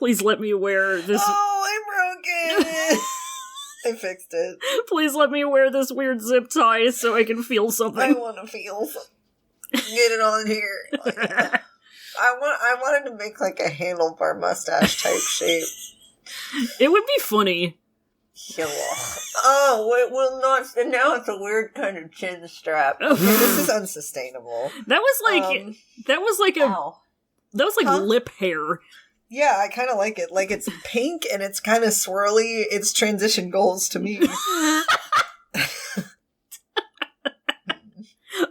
Please let me wear this... Oh, I broke it! I fixed it. Please let me wear this weird zip tie so I can feel something. I want to feel something. Get it on here. I wanted to make like a handlebar mustache type shape. It would be funny. Oh, it will not. And now it's a weird kind of chin strap. Okay, this is unsustainable. That was like lip hair. Yeah, I kind of like it. Like, it's pink and it's kind of swirly. It's transition goals to me. I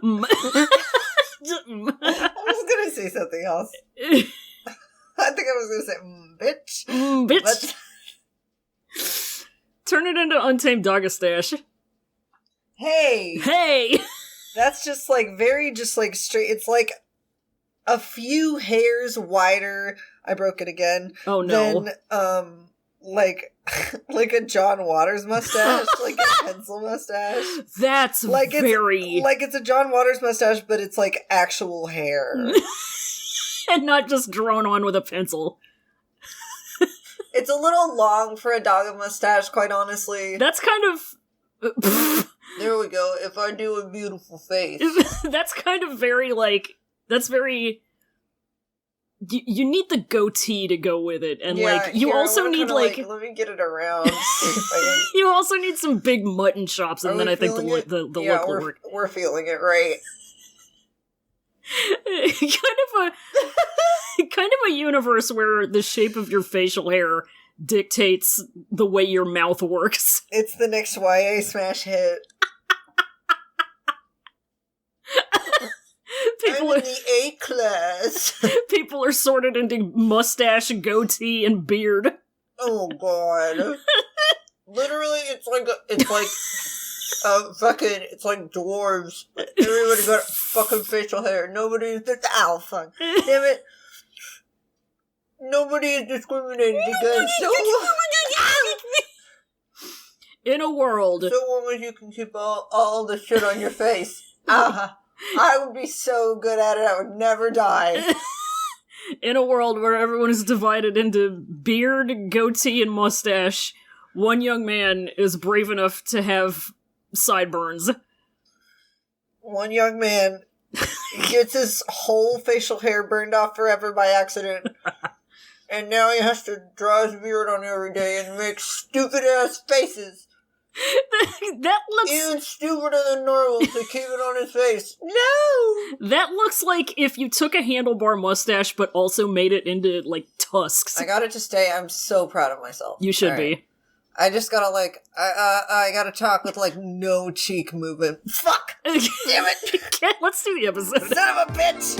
was gonna say something else. I think I was gonna say, bitch. Bitch. Turn it into Untamed Doggistache. Hey! That's just like straight. It's like a few hairs wider. I broke it again. Oh no. Than, like a John Waters mustache, like a pencil mustache. That's like it's a John Waters mustache, but it's like actual hair. And not just drawn on with a pencil. It's a little long for a dog mustache, quite honestly. That's kind of... There we go. If I do a beautiful face. That's kind of very, like... That's very... You need the goatee to go with it, and, like, you also need, like... Let me get it around. You also need some big mutton chops, and then I think the look will work. We're feeling it, right. kind of a universe where the shape of your facial hair dictates the way your mouth works. It's the next YA smash hit. I'm in the A class. People are sorted into mustache, goatee, and beard. Oh god. Literally, it's like dwarves. Everybody got fucking facial hair. Nobody's fuck. Damn it. Nobody is discriminated against. In a world. So long as you can keep all the shit on your face. I would be so good at it, I would never die. In a world where everyone is divided into beard, goatee, and mustache, one young man is brave enough to have sideburns. One young man gets his whole facial hair burned off forever by accident, and now he has to draw his beard on every day and make stupid-ass faces. That looks... even stupider than normal to keep it on his face. No! That looks like if you took a handlebar mustache but also made it into, like, tusks. I gotta just say, I'm so proud of myself. You should be. I just gotta, like, I gotta talk with, like, no cheek movement. Fuck! Damn it! Let's do the episode. Son of a bitch!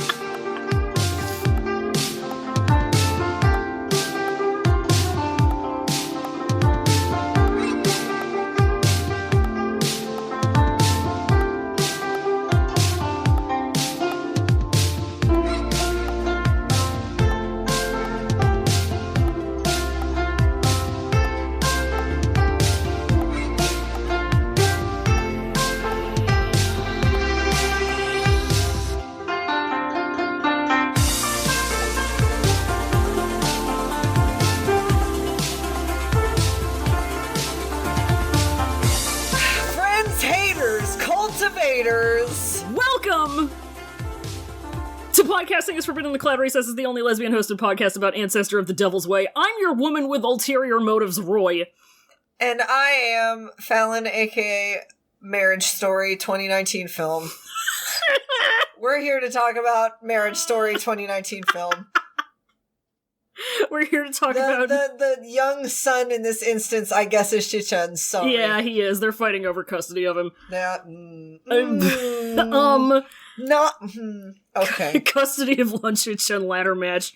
Welcome to Podcasting is Forbidden. The Cloud Recess is the only lesbian-hosted podcast about Ancestor of the Devil's Way. I'm your woman with ulterior motives, Roy. And I am Fallon, aka Marriage Story 2019 film. We're here to talk about Marriage Story 2019 film. We're here to talk about... The young son in this instance, I guess, is Shichen's son. Yeah, he is. They're fighting over custody of him. Okay. Custody of Lan Shichen ladder match.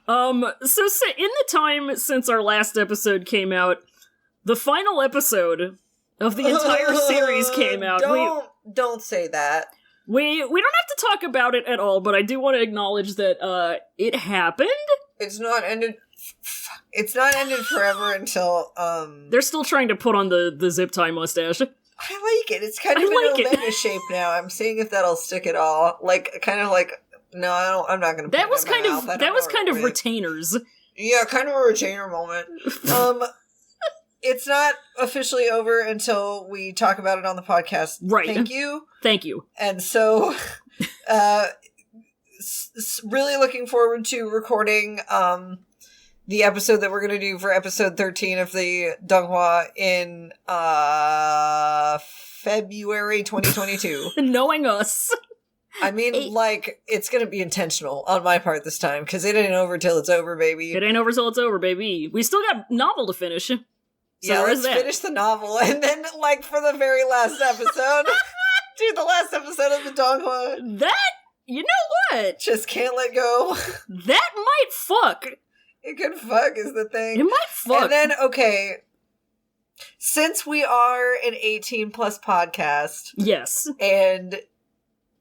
So in the time since our last episode came out, the final episode of the entire series came out. Don't say that. We don't have to talk about it at all, but I do want to acknowledge that it happened. It's not ended forever until they're still trying to put on the zip tie mustache. I like it. It's kind of an Omega shape now. I'm seeing if that'll stick at all. Like, kind of like, no, I'm not going to. That was kind of retainers. Yeah, kind of a retainer moment. It's not officially over until we talk about it on the podcast. Right. Thank you. Thank you. And so, really looking forward to recording the episode that we're going to do for episode 13 of the Donghua in February 2022. Knowing us. I mean, it's going to be intentional on my part this time, because it ain't over till it's over, baby. It ain't over till it's over, baby. We still got novel to finish. So yeah, let's finish the novel, and then, for the very last episode, do the last episode of the Donghua. That, you know what? Just can't let go. That might fuck. It could fuck is the thing. It might fuck. And then, okay, since we are an 18-plus podcast. Yes. And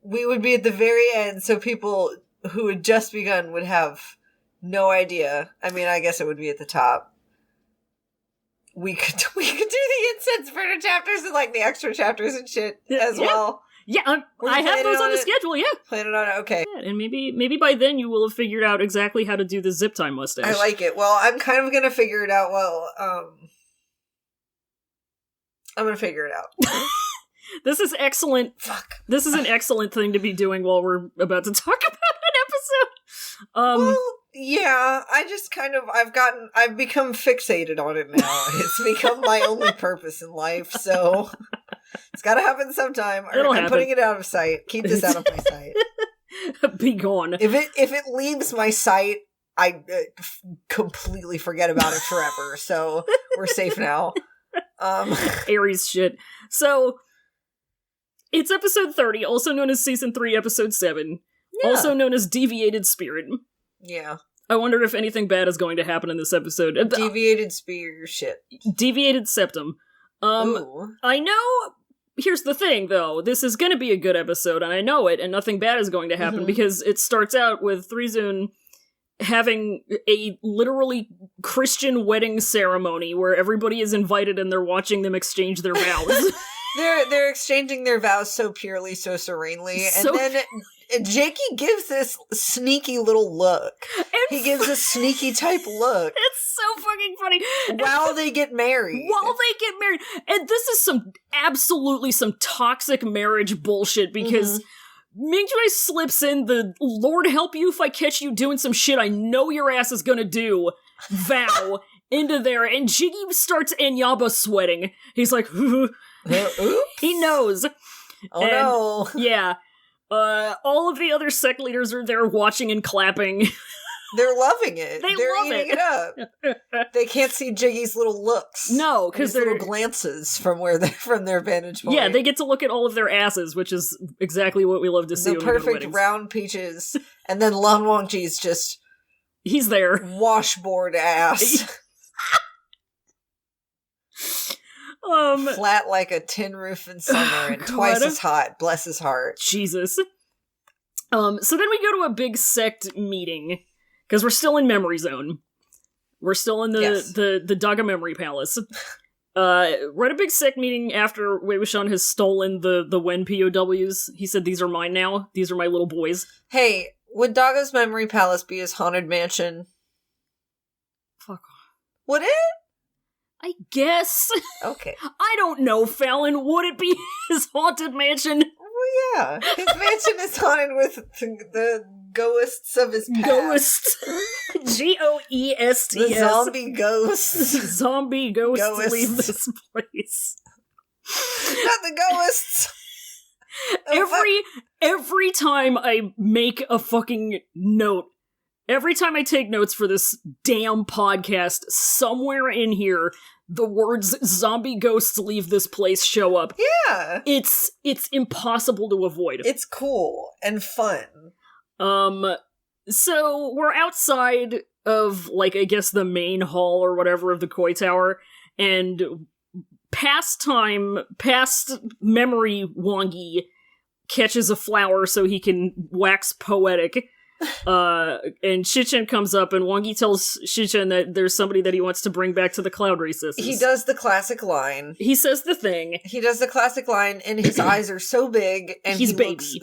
we would be at the very end, so people who had just begun would have no idea. I mean, I guess it would be at the top. We could do the incense burner chapters and the extra chapters and shit as well. Yeah, I have those on the schedule. Yeah, planning on it. Okay, yeah, and maybe by then you will have figured out exactly how to do the zip tie mustache. I like it. Well, I'm kind of gonna figure it out. I'm gonna figure it out. This is excellent. Fuck. This is an excellent thing to be doing while we're about to talk about an episode. Well, yeah, I just I've become fixated on it now. It's become my only purpose in life, so it's gotta happen sometime. I'm putting it out of sight. Keep this out of my sight. Be gone. If it leaves my sight, I completely forget about it forever, so we're safe now. Aries shit. So, it's episode 30, also known as season 3, episode 7. Yeah. Also known as Deviated Spirit. Yeah. I wonder if anything bad is going to happen in this episode. Deviated Spirit shit. Deviated Septum. Ooh. I know, here's the thing, though. This is going to be a good episode, and I know it, and nothing bad is going to happen, because it starts out with Threezun having a literally Christian wedding ceremony where everybody is invited and they're watching them exchange their vows. They're exchanging their vows so purely, so serenely, and then Jakey gives this sneaky little look. He gives a sneaky type look. It's so fucking funny. While they get married. And this is absolutely some toxic marriage bullshit, because Mingjue slips in the "Lord help you if I catch you doing some shit I know your ass is gonna do" vow into there, and Jiggy starts Anyaba sweating. He's like, he knows. Oh no. Yeah. All of the other sect leaders are there watching and clapping. They're loving it. They're eating it up. They can't see Jiggy's little looks. No, because they're little glances from their vantage point. Yeah, they get to look at all of their asses, which is exactly what we love to see. The perfect round peaches, and then Lan Wangji's just he's there, washboard ass. Flat like a tin roof in summer and twice as hot. Bless his heart. Jesus. So then we go to a big sect meeting, because we're still in Memory Zone. We're still in the Daga Memory Palace. We're at a big sect meeting after Wei Wuxian has stolen the Wen POWs. He said, "These are mine now. These are my little boys." Hey, would Daga's Memory Palace be his haunted mansion? Fuck off. Would it? I guess. Okay. I don't know, Fallon. Would it be his haunted mansion? Well, yeah. His mansion is haunted with the ghosts of his past. Ghosts. Goests. The zombie ghosts. Zombie ghosts leave this place. Not the ghosts. Every time I make a fucking note, every time I take notes for this damn podcast, somewhere in here, the words "zombie ghosts leave this place" show up. Yeah. It's impossible to avoid. It's cool and fun. So we're outside of, I guess the main hall or whatever of the Koi Tower, and past memory Wongi catches a flower so he can wax poetic. And Shichen comes up, and Wongi tells Shichen that there's somebody that he wants to bring back to the cloud recesses. He does the classic line. He says the thing. He does the classic line, and his eyes are so big, and He's he baby. looks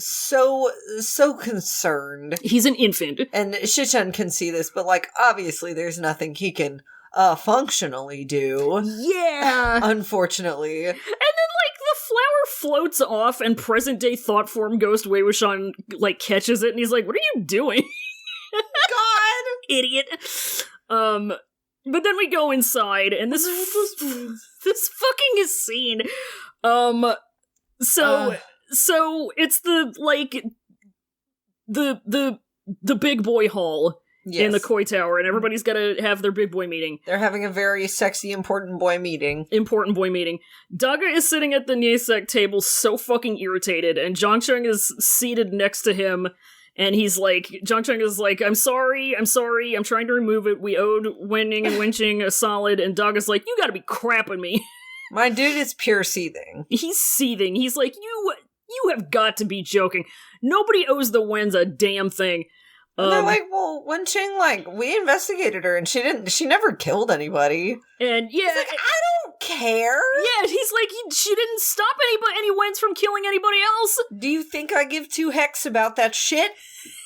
so concerned. He's an infant. And Shichen can see this, but, like, obviously there's nothing he can functionally do. Yeah! Unfortunately. And then, like, the flower floats off, and present-day thought form Ghost Wei Wuxian, like, catches it, and he's like, what are you doing? God! Idiot. But then we go inside, and this fucking scene. So it's the, like, the big boy hall. Yes. In the Koi Tower, and everybody's gotta have their big boy meeting. They're having a very sexy, important boy meeting. Daga is sitting at the Niesek table so fucking irritated, and Zhangcheng is seated next to him, and Zhangcheng is like, I'm sorry, I'm trying to remove it, we owed Wenning and Wenqing a solid, and Daga's like, you gotta be crapping me. My dude is pure seething. He's seething, he's like, you have got to be joking. Nobody owes the Wens a damn thing. And they're like, well, Wenqing, like, we investigated her, and she never killed anybody. And yeah. He's like, I don't care. Yeah, he's like, she didn't stop any Wens from killing anybody else. Do you think I give two hecks about that shit?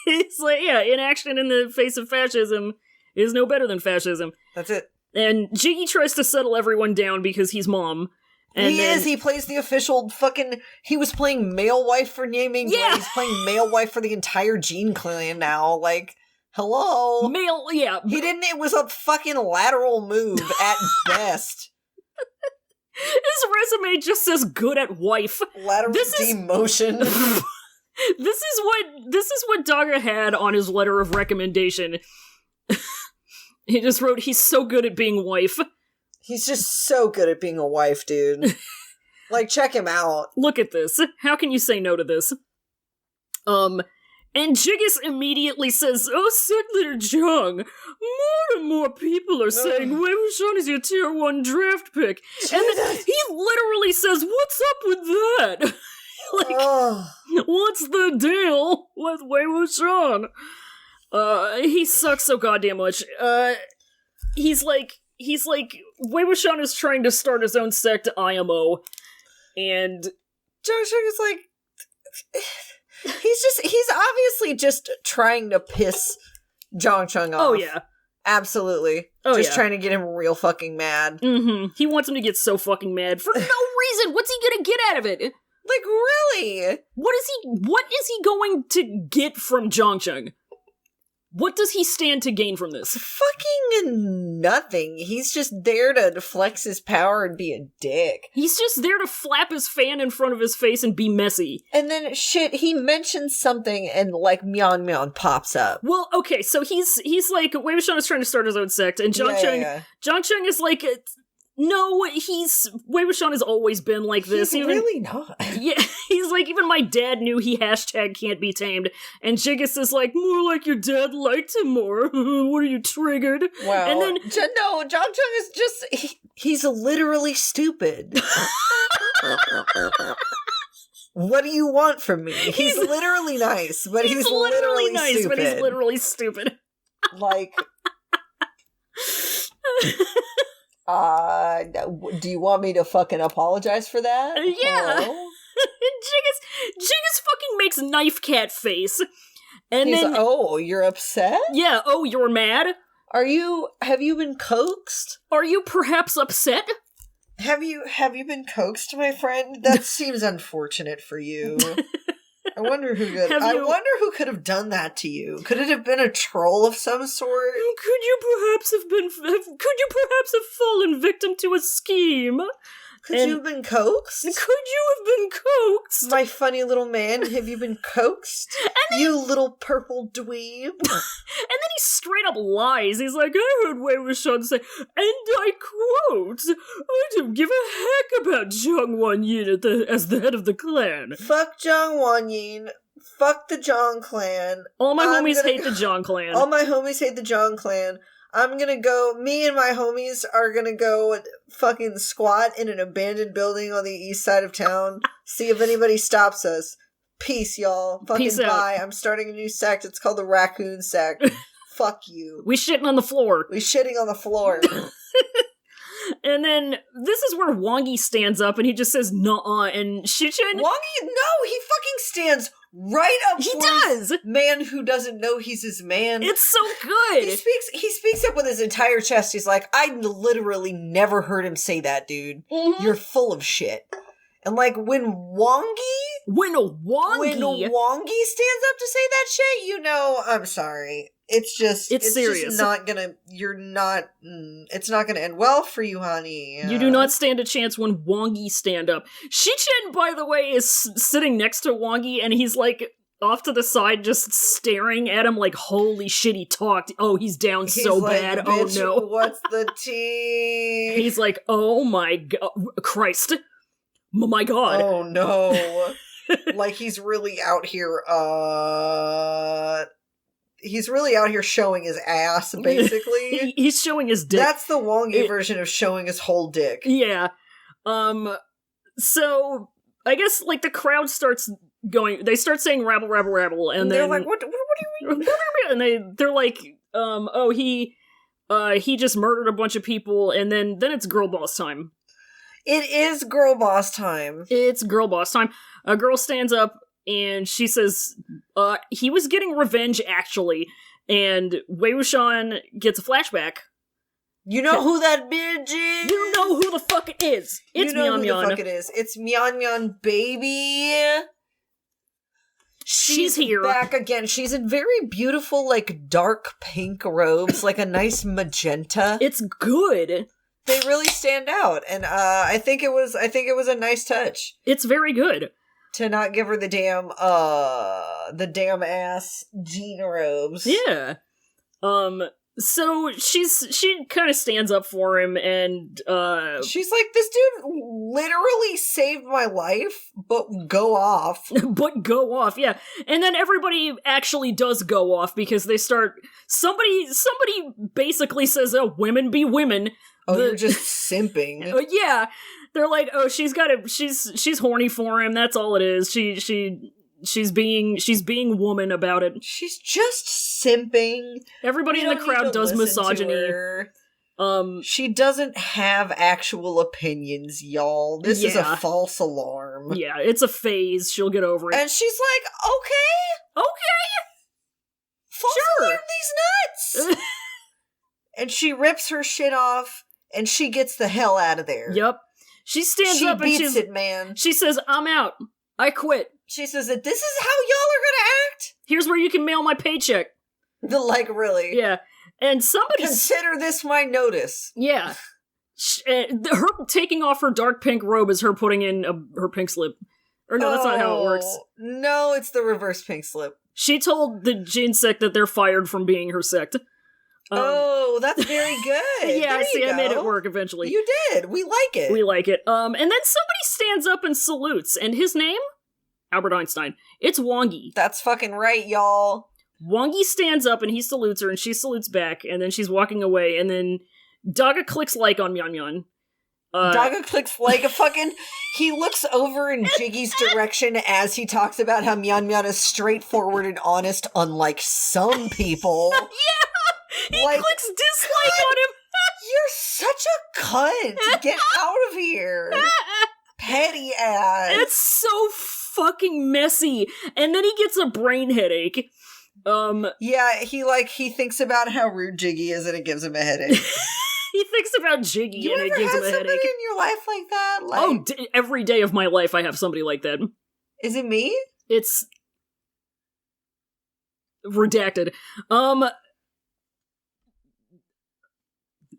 It's like, yeah, inaction in the face of fascism is no better than fascism. That's it. And Jiggy tries to settle everyone down because he's mom. And he plays the official fucking, he was playing male wife for Nie Mingjue. Yeah. He's playing male wife for the entire Jin clan now. Like, hello? Male, yeah. He didn't, it was a fucking lateral move at best. His resume just says good at wife. Lateral demotion. This is what Daga had on his letter of recommendation. He just wrote, he's so good at being wife. He's just so good at being a wife, dude. Like, check him out. Look at this. How can you say no to this? And Jiggis immediately says, oh, sick little Jung, more and more people are saying Wei Wuxian is your tier 1 draft pick. Jesus. And then he literally says, what's up with that? Like, what's the deal with Wei Wuxian? He sucks so goddamn much. He's like, Wei Wuxian is trying to start his own sect, IMO, and Zhangcheng is like, he's obviously just trying to piss Zhangcheng off. Oh, yeah. Absolutely. Just trying to get him real fucking mad. Mm-hmm. He wants him to get so fucking mad for no reason. What's he gonna get out of it? Like, really? What is he going to get from Zhangcheng? What does he stand to gain from this? Fucking nothing. He's just there to flex his power and be a dick. He's just there to flap his fan in front of his face and be messy. And then, shit, he mentions something and, like, Myeon Myeon pops up. Well, okay, so he's like, Wei Wuxian is trying to start his own sect, and Zhangcheng is like, no, Wei Wuxian has always been like this. He's really not. Yeah, he's like, even my dad knew he #can't be tamed. And Jiggis is like, more like your dad liked him more. What are you, triggered? Wow. And then, no, Zhangcheng is just, he's literally stupid. What do you want from me? He's literally nice, but he's literally nice, stupid. But he's literally stupid. Like... do you want me to fucking apologize for that? Yeah. Jiggis fucking makes knife cat face. And he's then, like, oh, you're upset? Yeah, oh, you're mad? Have you been coaxed? Are you perhaps upset? Have you been coaxed, my friend? That seems unfortunate for you. I wonder who could have done that to you. Could it have been a troll of some sort? Could you perhaps have fallen victim to a scheme? Could you have been coaxed? Could you have been coaxed? My funny little man, have you been coaxed? You little purple dweeb. And then he straight up lies. He's like, I heard Wei Wuxian say, and I quote, I don't give a heck about Zhang Wanyin as the head of the clan. Fuck Zhang Wanyin. Fuck the Zhang clan. All my homies hate the Zhang clan. All my homies hate the Zhang clan. Me and my homies are gonna go fucking squat in an abandoned building on the east side of town, see if anybody stops us. Peace, y'all. Fucking Peace out. bye. I'm starting a new sect. It's called the Raccoon Sect. Fuck you. We shitting on the floor. We shitting on the floor. And then this is where Wongi stands up and he just says "nuh-uh," and Shichen. Wongi, no, he fucking stands right up. He for does. his man who doesn't know he's his man. It's so good. He speaks up with his entire chest. He's like, I literally never heard him say that, dude. Mm-hmm. You're full of shit. And like when Wongi stands up to say that shit, you know, I'm sorry. It's serious. Just not gonna, it's not gonna end well for you, honey. You do not stand a chance when Wongi stand up. Shichen, by the way, is sitting next to Wongi and he's like off to the side just staring at him like, holy shit, he talked. Oh, he's down so like, bad. Oh no. What's the tea? He's like, oh my god, Christ. My god. Oh no. Like he's really out here, he's really out here showing his ass, basically. He's showing his dick. That's the Wongi version of showing his whole dick. Yeah. So, I guess, like, the crowd starts going, they start saying rabble, rabble, rabble, and they're then... like, what do you mean? And they're like, oh, he just murdered a bunch of people, and then it's girl boss time. It is girl boss time. It's girl boss time. A girl stands up, and she says, he was getting revenge, actually, and Wei Wuxian gets a flashback. You know who that bitch is? You know who the fuck it is. It's Mian Mian. You know who the fuck it is. It's Mian Mian, baby. She's here. Back again. She's in very beautiful, like, dark pink robes, like a nice magenta. It's good. They really stand out, and I think it was a nice touch. It's very good. To not give her the damn ass jean robes. Yeah. So she kind of stands up for him, and she's like, this dude literally saved my life, but go off. But go off, yeah. And then everybody actually does go off because they start. Somebody basically says, "Oh, women be women." Oh, you're just simping. Yeah. They're like, oh, she's horny for him. That's all it is. She's being woman about it. She's just simping. Everybody in the crowd does misogyny. She doesn't have actual opinions, y'all. This is a false alarm. Yeah, it's a phase. She'll get over it. And she's like, okay. False alarm these nuts. And she rips her shit off, and she gets the hell out of there. Yep. She stands up and beats it, man. She says, I'm out. I quit. She says that this is how y'all are gonna act? Here's where you can mail my paycheck. Really? Yeah. And somebody... Consider this my notice. Yeah. Her taking off her dark pink robe is her putting in her pink slip. Or no, that's not how it works. No, it's the reverse pink slip. She told the Jin sect that they're fired from being her sect. That's very good. Yeah, I made it work eventually. You did. We like it. And then somebody stands up and salutes, and his name? Albert Einstein. It's Wongi. That's fucking right, y'all. Wongi stands up and he salutes her, and she salutes back, and then she's walking away, and then Daga clicks like on Mian Mian. Daga clicks like a fucking... He looks over in Jiggy's direction as he talks about how Mian Mian is straightforward and honest, unlike some people. Yeah! He clicks dislike on him. You're such a cunt. Get out of here. Petty ass. It's so fucking messy. And then he gets a brain headache. Yeah, he thinks about how rude Jiggy is and it gives him a headache. He thinks about Jiggy and it gives him a headache. You ever had somebody in your life like that? Every day of my life I have somebody like that. Is it me? It's redacted.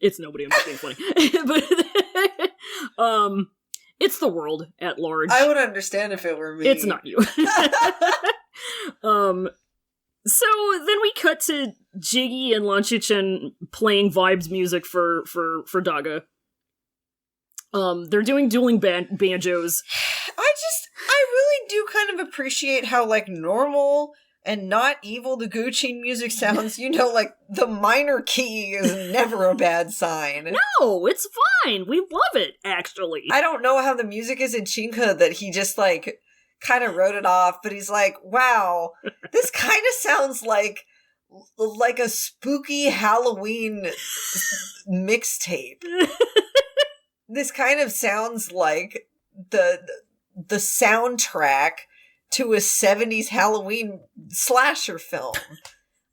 It's nobody. I'm just being funny. But it's the world at large. I would understand if it were me. It's not you. So then we cut to Jiggy and Lan Shichen playing vibes music for Daga. They're doing dueling banjos. I really do kind of appreciate how, like, normal and not evil the Gucci music sounds. You know, like, the minor key is never a bad sign. No, it's fine. We love it, actually. I don't know how the music is in Chinka that he just, like, kind of wrote it off, but he's like, wow, this kind of sounds like a spooky Halloween mixtape. This kind of sounds like the soundtrack to a 70s Halloween slasher film.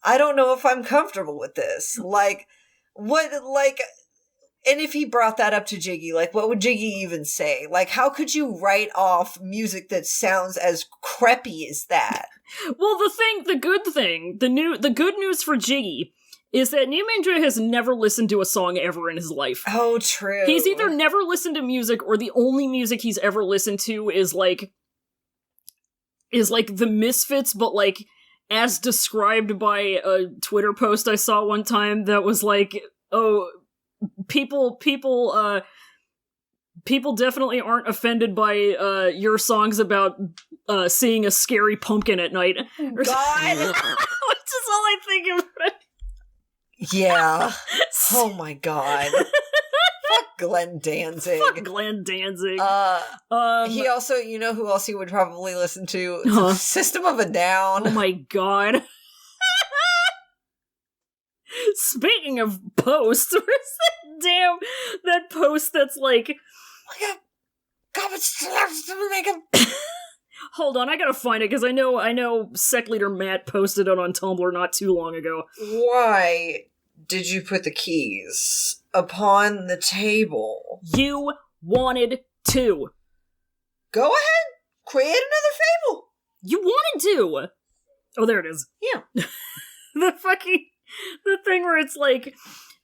I don't know if I'm comfortable with this. Like, and if he brought that up to Jiggy, like, what would Jiggy even say? Like, how could you write off music that sounds as creepy as that? Well, the good news for Jiggy is that Nie Mingjue has never listened to a song ever in his life. Oh, true. He's either never listened to music, or the only music he's ever listened to is like the Misfits, but like as described by a Twitter post I saw one time that was like, oh, people definitely aren't offended by your songs about seeing a scary pumpkin at night. God. Which is all I think of. Yeah. Oh my God. Fuck Glenn Danzig. Fuck Glenn Danzig. He also, you know who else he would probably listen to? System of a Down. Oh my God. Speaking of posts, where's that post that's like, hold on, I gotta find it, because I know Sec Leader Matt posted it on Tumblr not too long ago. Why did you put the keys upon the table? You wanted to. Go ahead, create another fable. You wanted to. Oh, there it is. Yeah. The thing where it's like,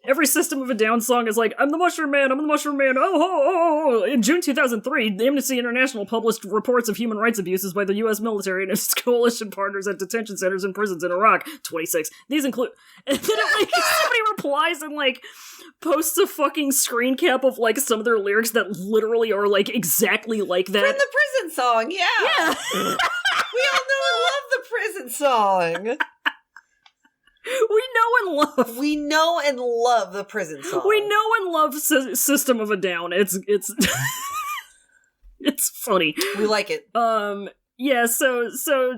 every System of a Down song is like, I'm the Mushroom Man, I'm the Mushroom Man, oh. In June 2003, Amnesty International published reports of human rights abuses by the U.S. military and its coalition partners at detention centers and prisons in Iraq. 26. These include... And then somebody replies and, like, posts a fucking screen cap of, like, some of their lyrics that literally are, like, exactly like that. From the prison song, yeah. We all know and love the prison song. We know and love the prison song. We know and love System of a Down. It's it's funny. We like it. Yeah, so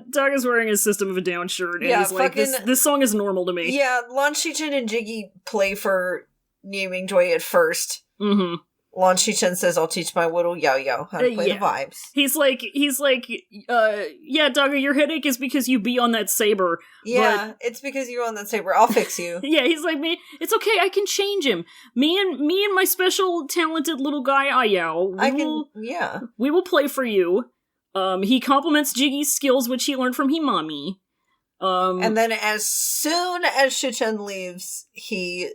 Daga's wearing his System of a Down shirt, and he's like, this song is normal to me. Yeah, Lan Shichen and Jiggy play for Nie Mingjue at first. Mm-hmm. Lan Shichen says, I'll teach my little Yao Yao how to play the vibes. He's like, yeah, Daga, your headache is because you be on that saber. Yeah, it's because you're on that saber. I'll fix you. Yeah, he's like, me, it's okay, I can change him. Me and my special talented little guy, Ayao, we will play for you. He compliments Jiggy's skills, which he learned from Himami. And then as soon as Shichen leaves, he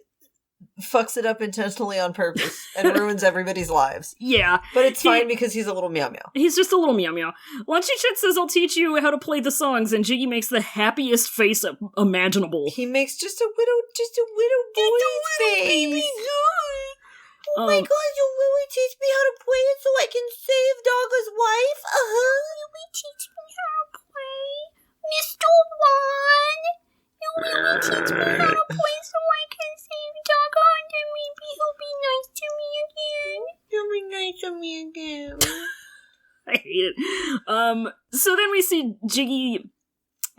fucks it up intentionally on purpose and ruins everybody's lives. Yeah. But it's fine because he's a little meow meow. He's just a little meow meow. Lan Shichen says, I'll teach you how to play the songs, and Jiggy makes the happiest face imaginable. He makes just a little boy face. Baby girl. Oh my god, you really teach me how to play it so I can save Daga's wife? You will teach me how to play? Mr. Wan, you really teach me how to play so I can save Daga, and then maybe he'll be nice to me again. He'll be nice to me again. I hate it. So then we see Jiggy,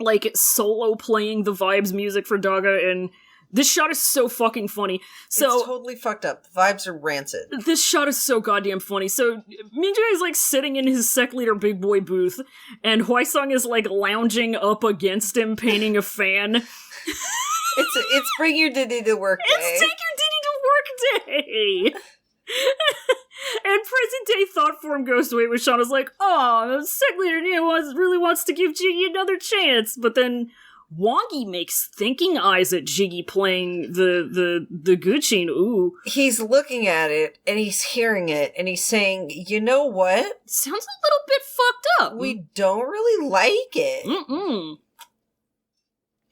like, solo playing the Vibes music for Daga, and this shot is so fucking funny. So it's totally fucked up. The vibes are rancid. This shot is so goddamn funny. So Mingjue is like sitting in his Sec Leader Big Boy booth, and Hwaisong is like lounging up against him, painting a fan. It's bring your ditty to work day. It's take your ditty to work day. And present day thought form goes away when Shauna's like, oh, Sec Leader really wants to give Jiggy another chance, but then Wongi makes thinking eyes at Jiggy playing the Gucci. Ooh. He's looking at it, and he's hearing it, and he's saying, you know what? Sounds a little bit fucked up. We don't really like it. Mm-mm.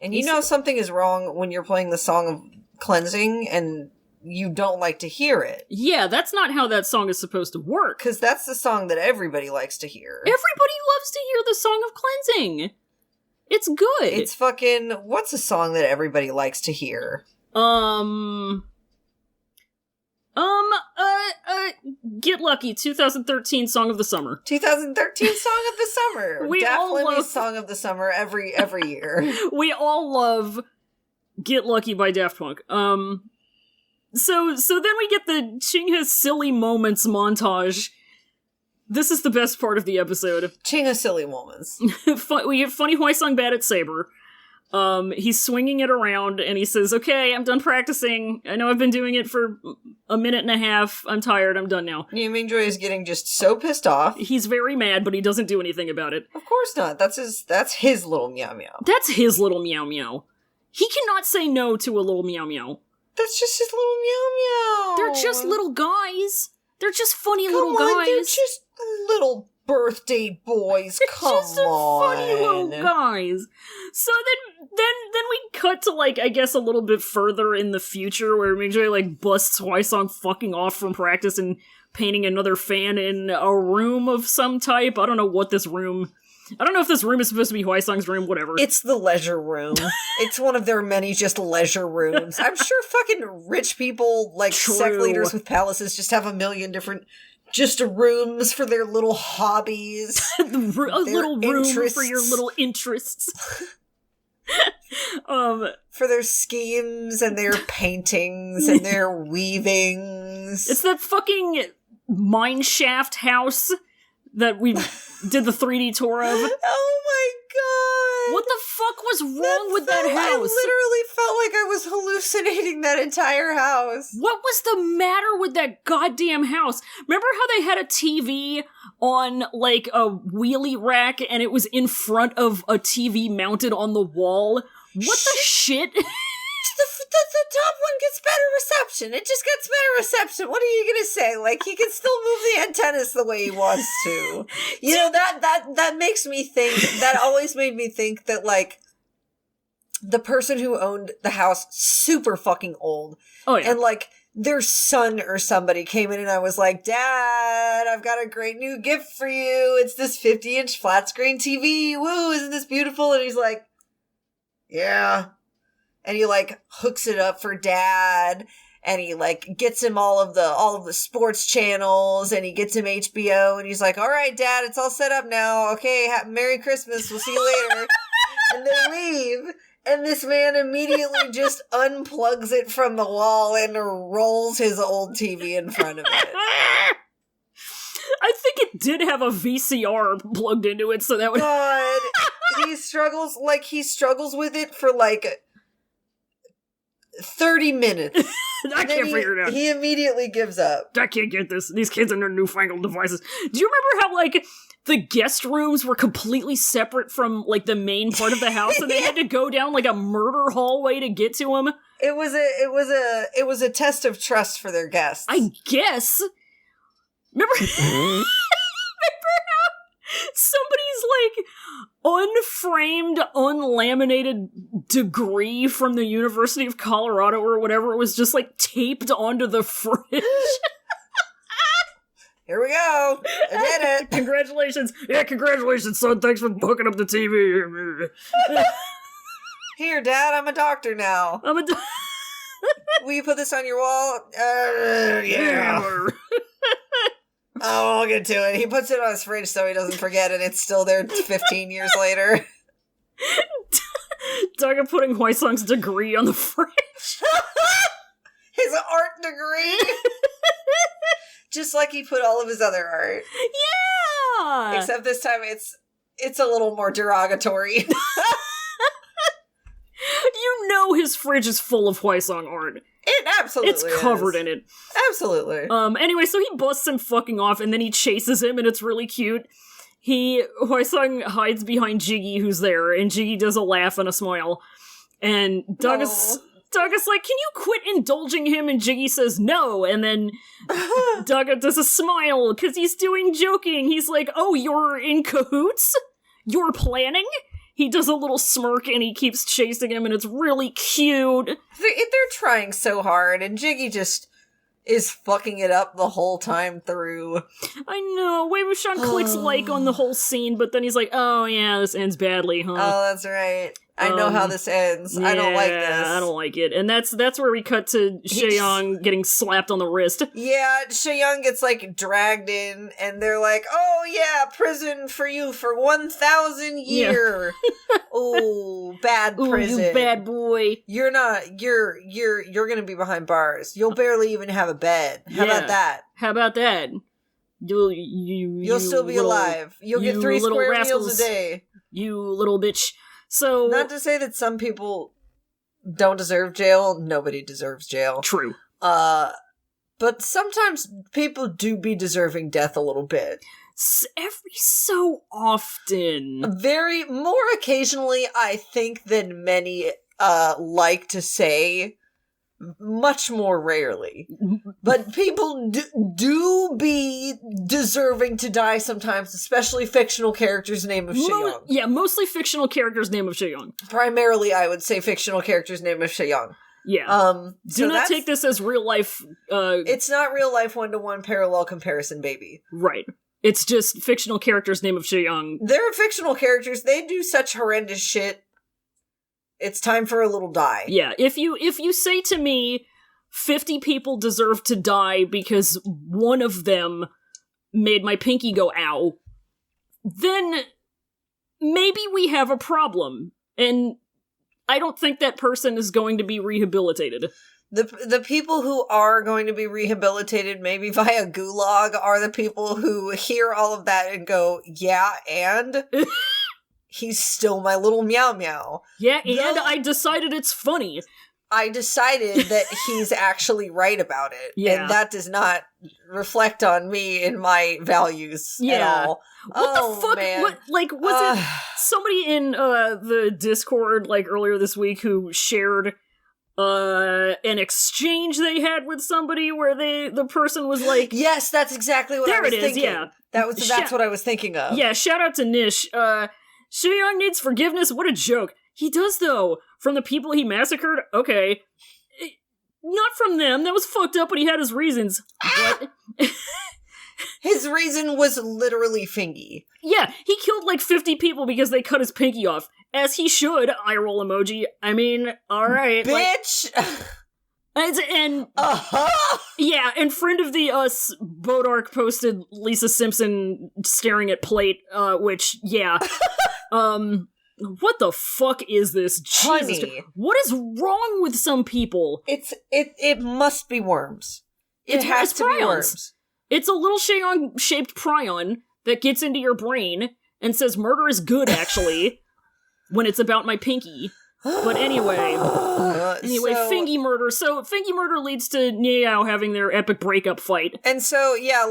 And you know something is wrong when you're playing the Song of Cleansing, and you don't like to hear it. Yeah, that's not how that song is supposed to work. Because that's the song that everybody likes to hear. Everybody loves to hear the Song of Cleansing. It's good. It's fucking... What's a song that everybody likes to hear? Get Lucky, 2013 Song of the Summer. 2013 Song of the Summer. We all love Song of the Summer every year. We all love Get Lucky by Daft Punk. So then we get the Chingha silly moments montage. This is the best part of the episode. Chingha silly moments. We get Funny Hwai-sung bad at Saber. He's swinging it around, and he says, okay, I'm done practicing. I know I've been doing it for a minute and a half. I'm tired. I'm done now. Nie Mingjue is getting just so pissed off. He's very mad, but he doesn't do anything about it. Of course not. That's his little meow meow. That's his little meow meow. He cannot say no to a little meow meow. That's just his little meow meow. They're just little guys. They're just funny Come little on, guys. they're just little birthday boys. Come just on. Funny little guys. So then we cut to, like, I guess a little bit further in the future where Mingjue, like, busts Hwai-sung fucking off from practice and painting another fan in a room of some type. I don't know what this room... I don't know if this room is supposed to be Hwai-sung's room, whatever. It's the leisure room. It's one of their many just leisure rooms. I'm sure fucking rich people, like sect leaders with palaces, just have a million different just rooms for their little hobbies. A little room for your little interests. For their schemes and their paintings and their weavings. It's that fucking mineshaft house that we did the 3D tour of. Oh my god! What the fuck was wrong with that house? I literally felt like I was hallucinating that entire house. What was the matter with that goddamn house? Remember how they had a TV on, like, a wheelie rack and it was in front of a TV mounted on the wall? What the shit? The top one gets better reception. It just gets better reception. What are you gonna say? Like, he can still move the antennas the way he wants to. You know, that makes me think, that always made me think that, like, the person who owned the house, super fucking old. Oh, yeah. And, like, their son or somebody came in and I was like, Dad, I've got a great new gift for you. It's this 50-inch flat screen TV. Woo, isn't this beautiful? And he's like, yeah. And he, like, hooks it up for Dad, and he, like, gets him all of the sports channels, and he gets him HBO, and he's like, all right, Dad, it's all set up now. Okay, Merry Christmas. We'll see you later. And they leave, and this man immediately just unplugs it from the wall and rolls his old TV in front of it. I think it did have a VCR plugged into it, so that would... God, he struggles with it for, like... 30 minutes. I can't figure it out. He immediately gives up. I can't get this. These kids and their newfangled devices. Do you remember how, like, the guest rooms were completely separate from, like, the main part of the house, and they had to go down, like, a murder hallway to get to them? It was a test of trust for their guests. I guess. Remember how somebody's, like, unframed, unlaminated degree from the University of Colorado or whatever it was just, like, taped onto the fridge? Here we go. I did it. Congratulations. Yeah, congratulations, son. Thanks for hooking up the TV. Here, Dad, I'm a doctor now. Will you put this on your wall? Yeah. Oh, I'll get to it. He puts it on his fridge so he doesn't forget it. It's still there 15 years later. Doug putting Hwai-sung's degree on the fridge. His art degree. Just like he put all of his other art. Yeah! Except this time it's a little more derogatory. You know his fridge is full of Hwai-sung art. It absolutely It's covered in it. Absolutely. Anyway, so he busts him fucking off, and then he chases him, and it's really cute. Hwai-sung hides behind Jiggy, who's there, and Jiggy does a laugh and a smile. And Doug is like, can you quit indulging him? And Jiggy says no, and then Doug does a smile, because he's doing joking. He's like, oh, you're in cahoots? You're planning? He does a little smirk and he keeps chasing him and it's really cute. They're trying so hard and Jiggy just is fucking it up the whole time through. I know. Wei Wuxian clicks like on the whole scene, but then he's like, oh yeah, this ends badly, huh? Oh, that's right. I know how this ends. I don't like this. I don't like it. And that's where we cut to Shaeyong getting slapped on the wrist. Yeah, Shaeyong gets, like, dragged in, and they're like, oh, yeah, prison for you for 1,000 year. Yeah. Oh, bad prison. You bad boy. You're gonna be behind bars. You'll barely even have a bed. How about that? How about that? You'll still be alive. You'll get 3 square meals a day. You little bitch. So, not to say that some people don't deserve jail. Nobody deserves jail. True. But sometimes people do be deserving death a little bit. Every so often. More occasionally, I think, than many like to say. Much more rarely. But people do be deserving to die sometimes, especially fictional characters' name of Shaeyong. Yeah, mostly fictional characters' name of Shaeyong. Primarily, I would say fictional characters' name of Shaeyong. Yeah. Do not take this as real life. It's not real life 1-to-1 parallel comparison, baby. Right. It's just fictional characters' name of Shaeyong. They're fictional characters. They do such horrendous shit. It's time for a little die. Yeah, if you say to me 50 people deserve to die because one of them made my pinky go ow, then maybe we have a problem. And I don't think that person is going to be rehabilitated. The people who are going to be rehabilitated, maybe via gulag, are the people who hear all of that and go, yeah, and... He's still my little meow meow. Yeah, and I decided it's funny. I decided that he's actually right about it. Yeah. And that does not reflect on me and my values at all. What the fuck? Man. Was it somebody in the Discord, earlier this week who shared an exchange they had with somebody where the person was like... Yes, that's exactly what I was thinking. Yeah. That's what I was thinking of. Yeah, shout out to Nish. Shaeyong needs forgiveness? What a joke. He does, though. From the people he massacred? Okay. Not from them. That was fucked up, but he had his reasons. But... His reason was literally fingy. Yeah, he killed 50 people because they cut his pinky off. As he should. Eye roll emoji. I mean, alright. Bitch! Yeah, and friend of the us, Bodark posted Lisa Simpson staring at plate, which, yeah. What the fuck is this? Jesus, honey, what is wrong with some people? It must be worms. It has to be worms. It's a little Shaeyong-shaped prion that gets into your brain and says murder is good, actually, when it's about my pinky. But anyway, Fingy murder. So Fingy murder leads to Niao having their epic breakup fight. And so, yeah,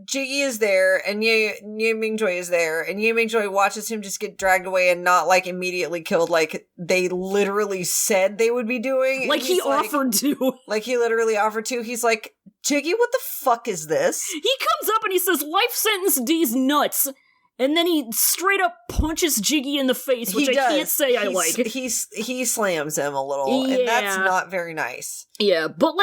Jiggy is there, and Nie Mingjue is there, and Nie Mingjue watches him just get dragged away and not, immediately killed like they literally said they would be doing. Like he offered to. Like he literally offered to. He's like, Jiggy, what the fuck is this? He comes up and he says, life sentence D's nuts. And then he straight up punches Jiggy in the face, which I can't say I like. He slams him a little, and that's not very nice. Yeah, but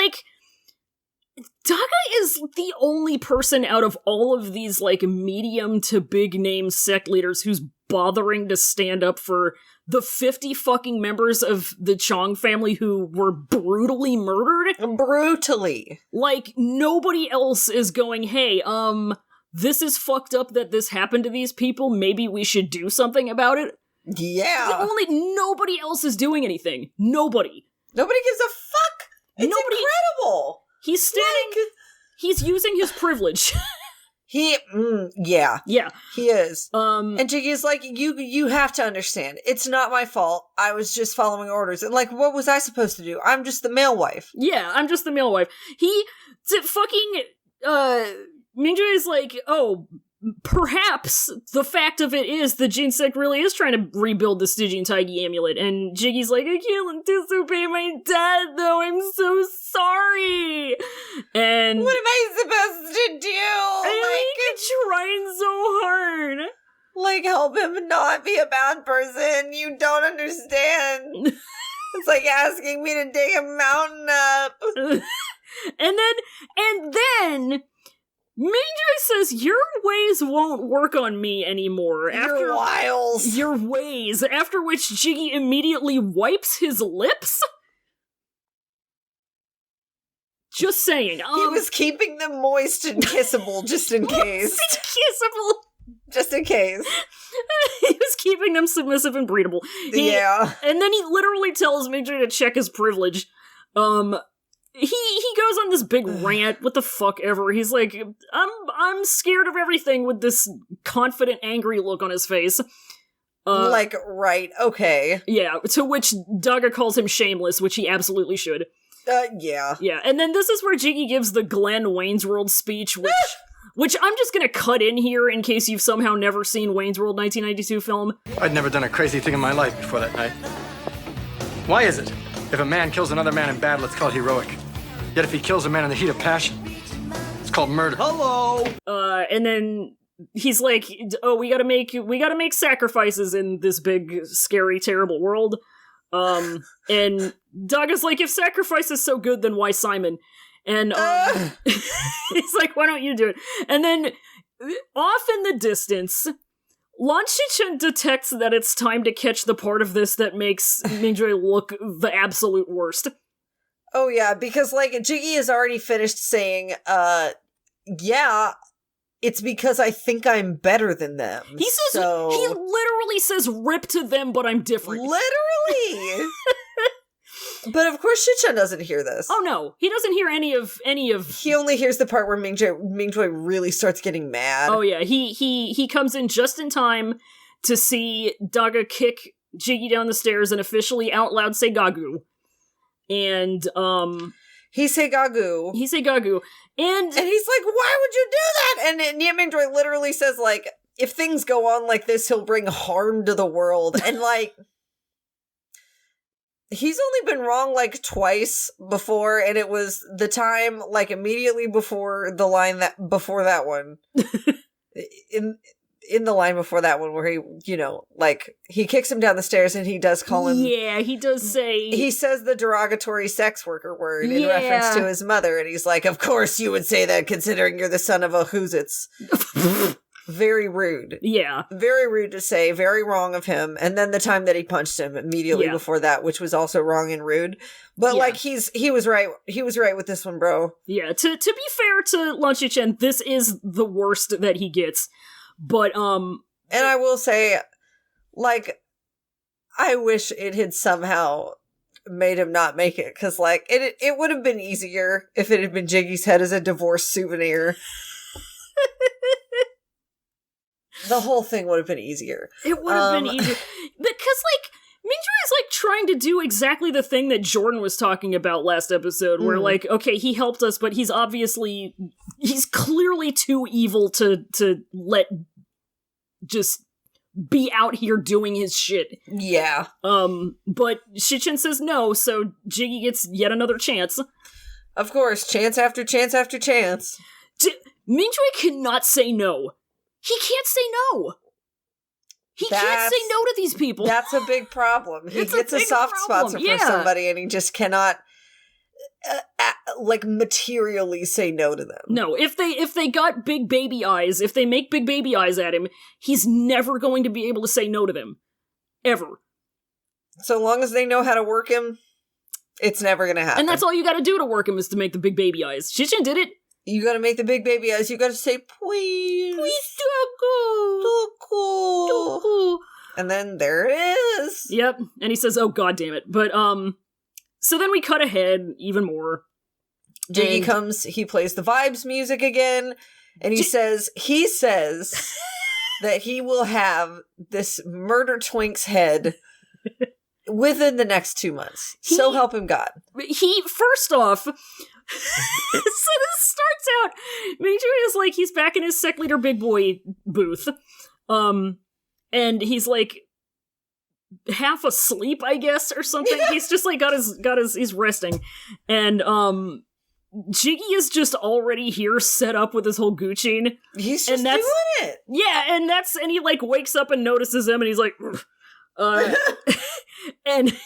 Daga is the only person out of all of these medium to big name sect leaders who's bothering to stand up for the 50 fucking members of the Chong family who were brutally murdered. Brutally. Nobody else is going, hey, this is fucked up that this happened to these people. Maybe we should do something about it. Yeah. Nobody else is doing anything. Nobody. Nobody gives a fuck. It's incredible. He's standing. He's using his privilege. Yeah. Yeah. He is. And Jiggy's like, you have to understand. It's not my fault. I was just following orders. And what was I supposed to do? I'm just the male wife. Yeah, I'm just the male wife. Mingjue is like, oh, perhaps the fact of it is the Jin sect really is trying to rebuild the Stygian Taigi amulet, and Jiggy's like, I can't disobey my dad, though, I'm so sorry! And... What am I supposed to do? I'm trying so hard! Help him not be a bad person, you don't understand! It's like asking me to dig a mountain up! And then... Mingjue says, your ways won't work on me anymore. Your wiles. Your ways. After which Jiggy immediately wipes his lips. Just saying. He was keeping them moist and kissable just in case. Kissable. Just in case. He was keeping them submissive and breedable. Yeah. And then he literally tells Mingjue to check his privilege. He goes on this big rant, what the fuck ever. He's like, I'm scared of everything, with this confident, angry look on his face. Right, okay. Yeah, to which Daga calls him shameless, which he absolutely should. Yeah. Yeah, and then this is where Jiggy gives the Glenn Wayne's World speech, which I'm just gonna cut in here in case you've somehow never seen Wayne's World 1992 film. I'd never done a crazy thing in my life before that night. Why is it? If a man kills another man in battle, it's called heroic. Yet if he kills a man in the heat of passion, it's called murder. Hello! And then he's like, oh, we gotta make sacrifices in this big, scary, terrible world. And Daga's like, if sacrifice is so good, then why Simon? And, he's like, why don't you do it? And then, off in the distance, Lan Shichen detects that it's time to catch the part of this that makes Mingjue look the absolute worst. Oh yeah, because, Jiggy has already finished saying, yeah, it's because I think I'm better than them. He says, he literally says, rip to them, but I'm different. Literally! But of course Shichen doesn't hear this. Oh no, he doesn't hear any of. He only hears the part where Mingjue really starts getting mad. Oh yeah, he comes in just in time to see Daga kick Jiggy down the stairs and officially out loud say gagu. And he say gagu. And he's like, why would you do that? And Nie Mingjue literally says, if things go on like this, he'll bring harm to the world. And he's only been wrong twice before, and it was the time immediately before the line before that one. in the line before that one where he, he kicks him down the stairs and he does call him. Yeah, he does say. He says the derogatory sex worker word in reference to his mother, and he's like, of course you would say that considering you're the son of a who's-its. Very rude. Yeah. Very rude to say, very wrong of him. And then the time that he punched him immediately before that, which was also wrong and rude. But he was right. He was right with this one, bro. Yeah, to be fair to Lan Shichen, this is the worst that he gets. But, and I will say, I wish it had somehow made him not make it, because, it would have been easier if it had been Jiggy's head as a divorce souvenir. The whole thing would have been easier. It would have been easier. Because, Mingjue is, trying to do exactly the thing that Jordan was talking about last episode, where, okay, he helped us, but he's clearly too evil to let just be out here doing his shit. Yeah. But Shichen says no, so Jiggy gets yet another chance. Of course, chance after chance after chance. Mingjue cannot say no. He can't say no. He can't say no to these people. That's a big problem. He gets a soft spot for somebody, and he just cannot, materially say no to them. No, if they got big baby eyes, if they make big baby eyes at him, he's never going to be able to say no to them. Ever. So long as they know how to work him, it's never going to happen. And that's all you gotta do to work him, is to make the big baby eyes. Shichen did it. You gotta make the big baby eyes. You gotta say, please. Please, Doku. And then there it is. Yep. And he says, oh, god damn it. But, so then we cut ahead even more. Jiggy comes, he plays the vibes music again, and he says that he will have this murder twink's head within the next 2 months. So help him God. First off, so this starts out, Mingjue is he's back in his sect leader big boy booth, and he's half asleep, I guess, or something. He's just he's resting, and Jiggy is just already here, set up with his whole Gucci. He's just doing it. Yeah, and he wakes up and notices him, and he's and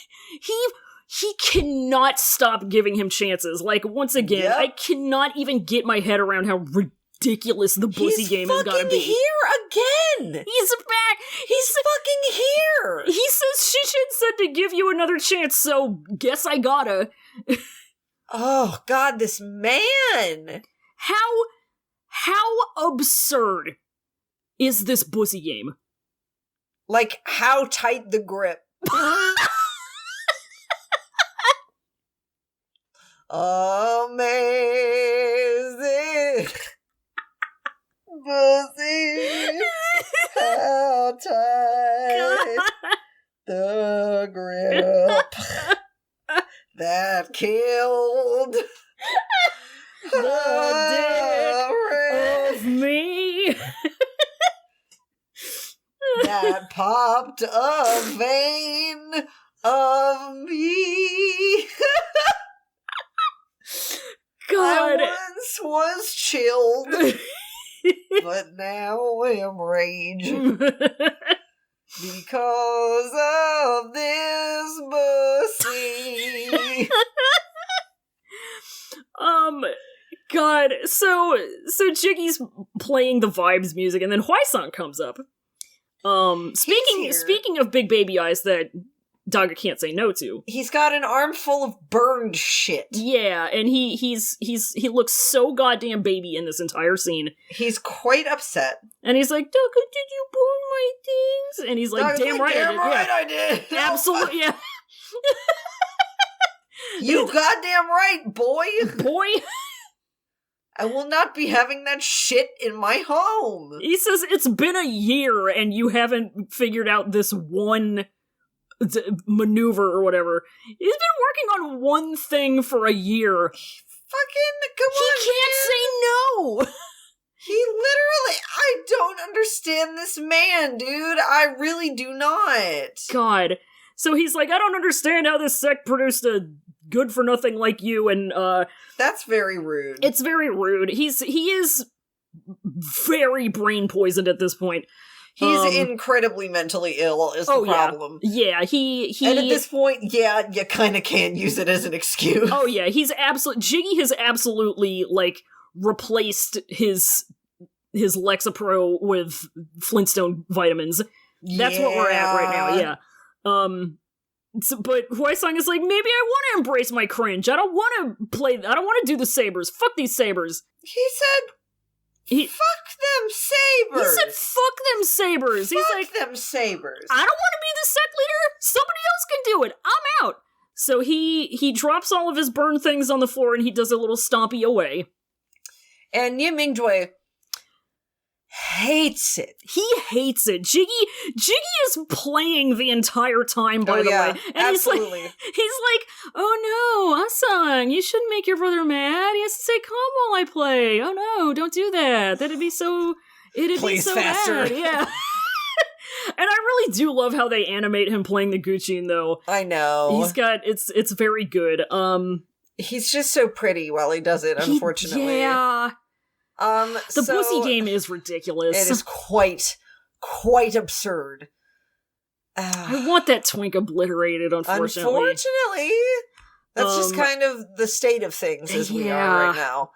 he cannot stop giving him chances. Once again, I cannot even get my head around how ridiculous the pussy game has gotta be. He's fucking here again! He's back! He's fucking here! He says Shishin said to give you another chance, so guess I gotta. Oh, God, this man! How absurd is this pussy game? Like, how tight the grip. Amazing pussy, how tight the grip that killed the dick of me. That popped a vein of me. God. I once was chilled, but now am raging because of this pussy. God, so Jiggy's playing the vibes music, and then Hwai-sung comes up. Speaking of big baby eyes that Daga can't say no to. He's got an armful of burned shit. Yeah, and he looks so goddamn baby in this entire scene. He's quite upset. And he's like, Daga, did you burn my things? And he's like, Daga's damn right I did. Absolutely, yeah. You goddamn right, boy. Boy. I will not be having that shit in my home. He says it's been a year and you haven't figured out this one maneuver or whatever. He's been working on one thing for a year. Fucking, come on, He can't say no! He literally, I don't understand this man, dude. I really do not. God. So he's like, I don't understand how this sect produced a good for nothing like you, and that's very rude. It's very rude. He is very brain poisoned at this point. He's incredibly mentally ill is the problem. Yeah, he and at this point, yeah, you kind of can use it as an excuse. Oh yeah, Jiggy has absolutely like replaced his Lexapro with Flintstone vitamins. That's what we're at right now. Yeah. But Hwai-sung is like, maybe I want to embrace my cringe. I don't want to do the sabers. Fuck these sabers. He said, fuck them sabers. He said, fuck them sabers. He's like, them sabers. I don't want to be the sect leader. Somebody else can do it. I'm out. So he drops all of his burned things on the floor and he does a little stompy away. And Nie Mingjue hates it. He hates it. Jiggy is playing the entire time, by the way. And absolutely. he's like, oh no, Ah-sung, you shouldn't make your brother mad. He has to say calm while I play. Oh no, don't do that. It'd be so faster. Bad. Yeah. And I really do love how they animate him playing the Guccian, though. I know. He's got, it's very good. He's just so pretty while he does it, unfortunately. Yeah. The pussy game is ridiculous. It is quite absurd. I want that twink obliterated, unfortunately. That's just kind of the state of things as we are right now.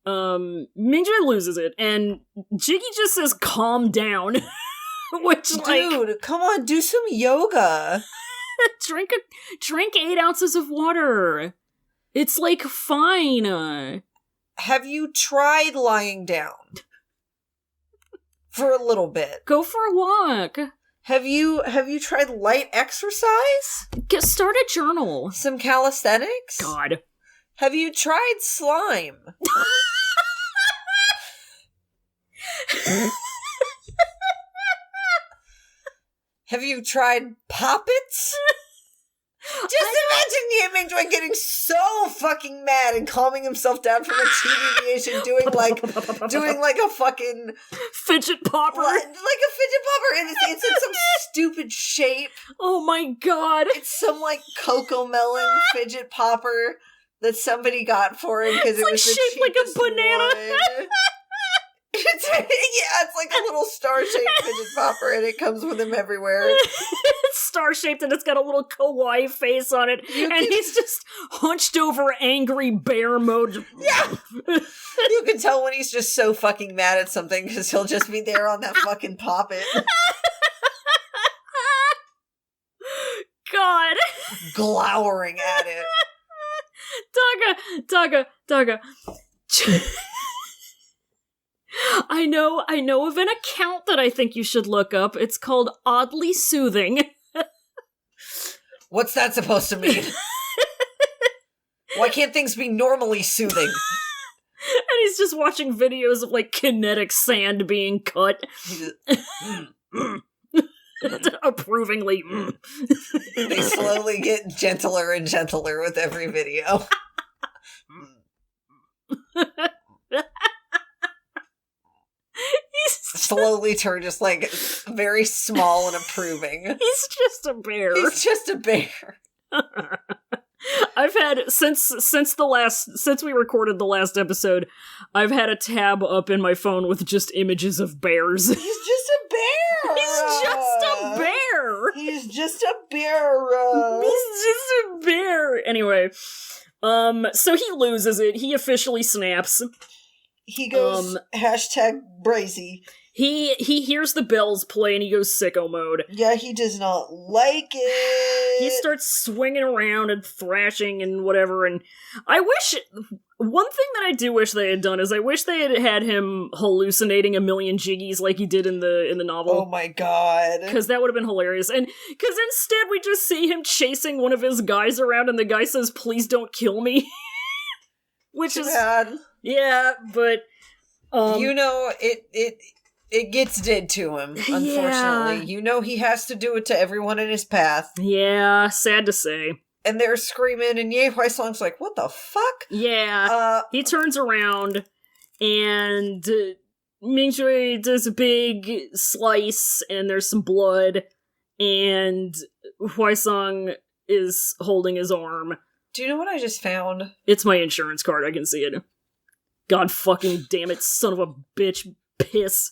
Mingjue loses it, and Jiggy just says, calm down. Which, dude, come on, do some yoga. drink 8 ounces of water. It's, like, fine. Have you tried lying down? For a little bit. Go for a walk. Have you tried light exercise? Start a journal. Some calisthenics? God. Have you tried slime? Have you tried poppets? Just imagine Nie Mingjue getting so fucking mad and calming himself down from a deviation, doing like a fucking fidget popper, like a fidget popper, and it's in some stupid shape. Oh my god! It's some like cocoa melon fidget popper that somebody got for him because it was shaped like a banana. It's like a little star-shaped fidget popper, and it comes with him everywhere. It's star-shaped, and it's got a little kawaii face on it, he's just hunched over angry bear mode. Yeah! You can tell when he's just so fucking mad at something, because he'll just be there on that fucking poppet. God. Glowering at it. Daga. I know of an account that I think you should look up. It's called Oddly Soothing. What's that supposed to mean? Why can't things be normally soothing? And he's just watching videos of, like, kinetic sand being cut. Approvingly. They slowly get gentler and gentler with every video. Slowly turn just like very small and approving. He's just a bear. He's just a bear. I've had since we recorded the last episode, I've had a tab up in my phone with just images of bears. He's just a bear. He's just a bear. He's just a bear. He's just a bear. Anyway, so he loses it. He officially snaps. He goes #brazy. He hears the bells play and he goes sicko mode. Yeah, he does not like it. He starts swinging around and thrashing and whatever, and I wish... One thing that I do wish they had done is I wish they had him hallucinating a million jiggies like he did in the novel. Oh my god. Because that would have been hilarious. And because instead we just see him chasing one of his guys around and the guy says, "Please don't kill me." Which is... bad. Yeah, but... you know, it gets did to him, unfortunately. Yeah. You know he has to do it to everyone in his path. Yeah, sad to say. And they're screaming, and Nie Huaisong's like, what the fuck? Yeah. He turns around, and Mingjue does a big slice, and there's some blood, and Huaisong is holding his arm. Do you know what I just found? It's my insurance card, I can see it. God fucking damn it, son of a bitch. Piss.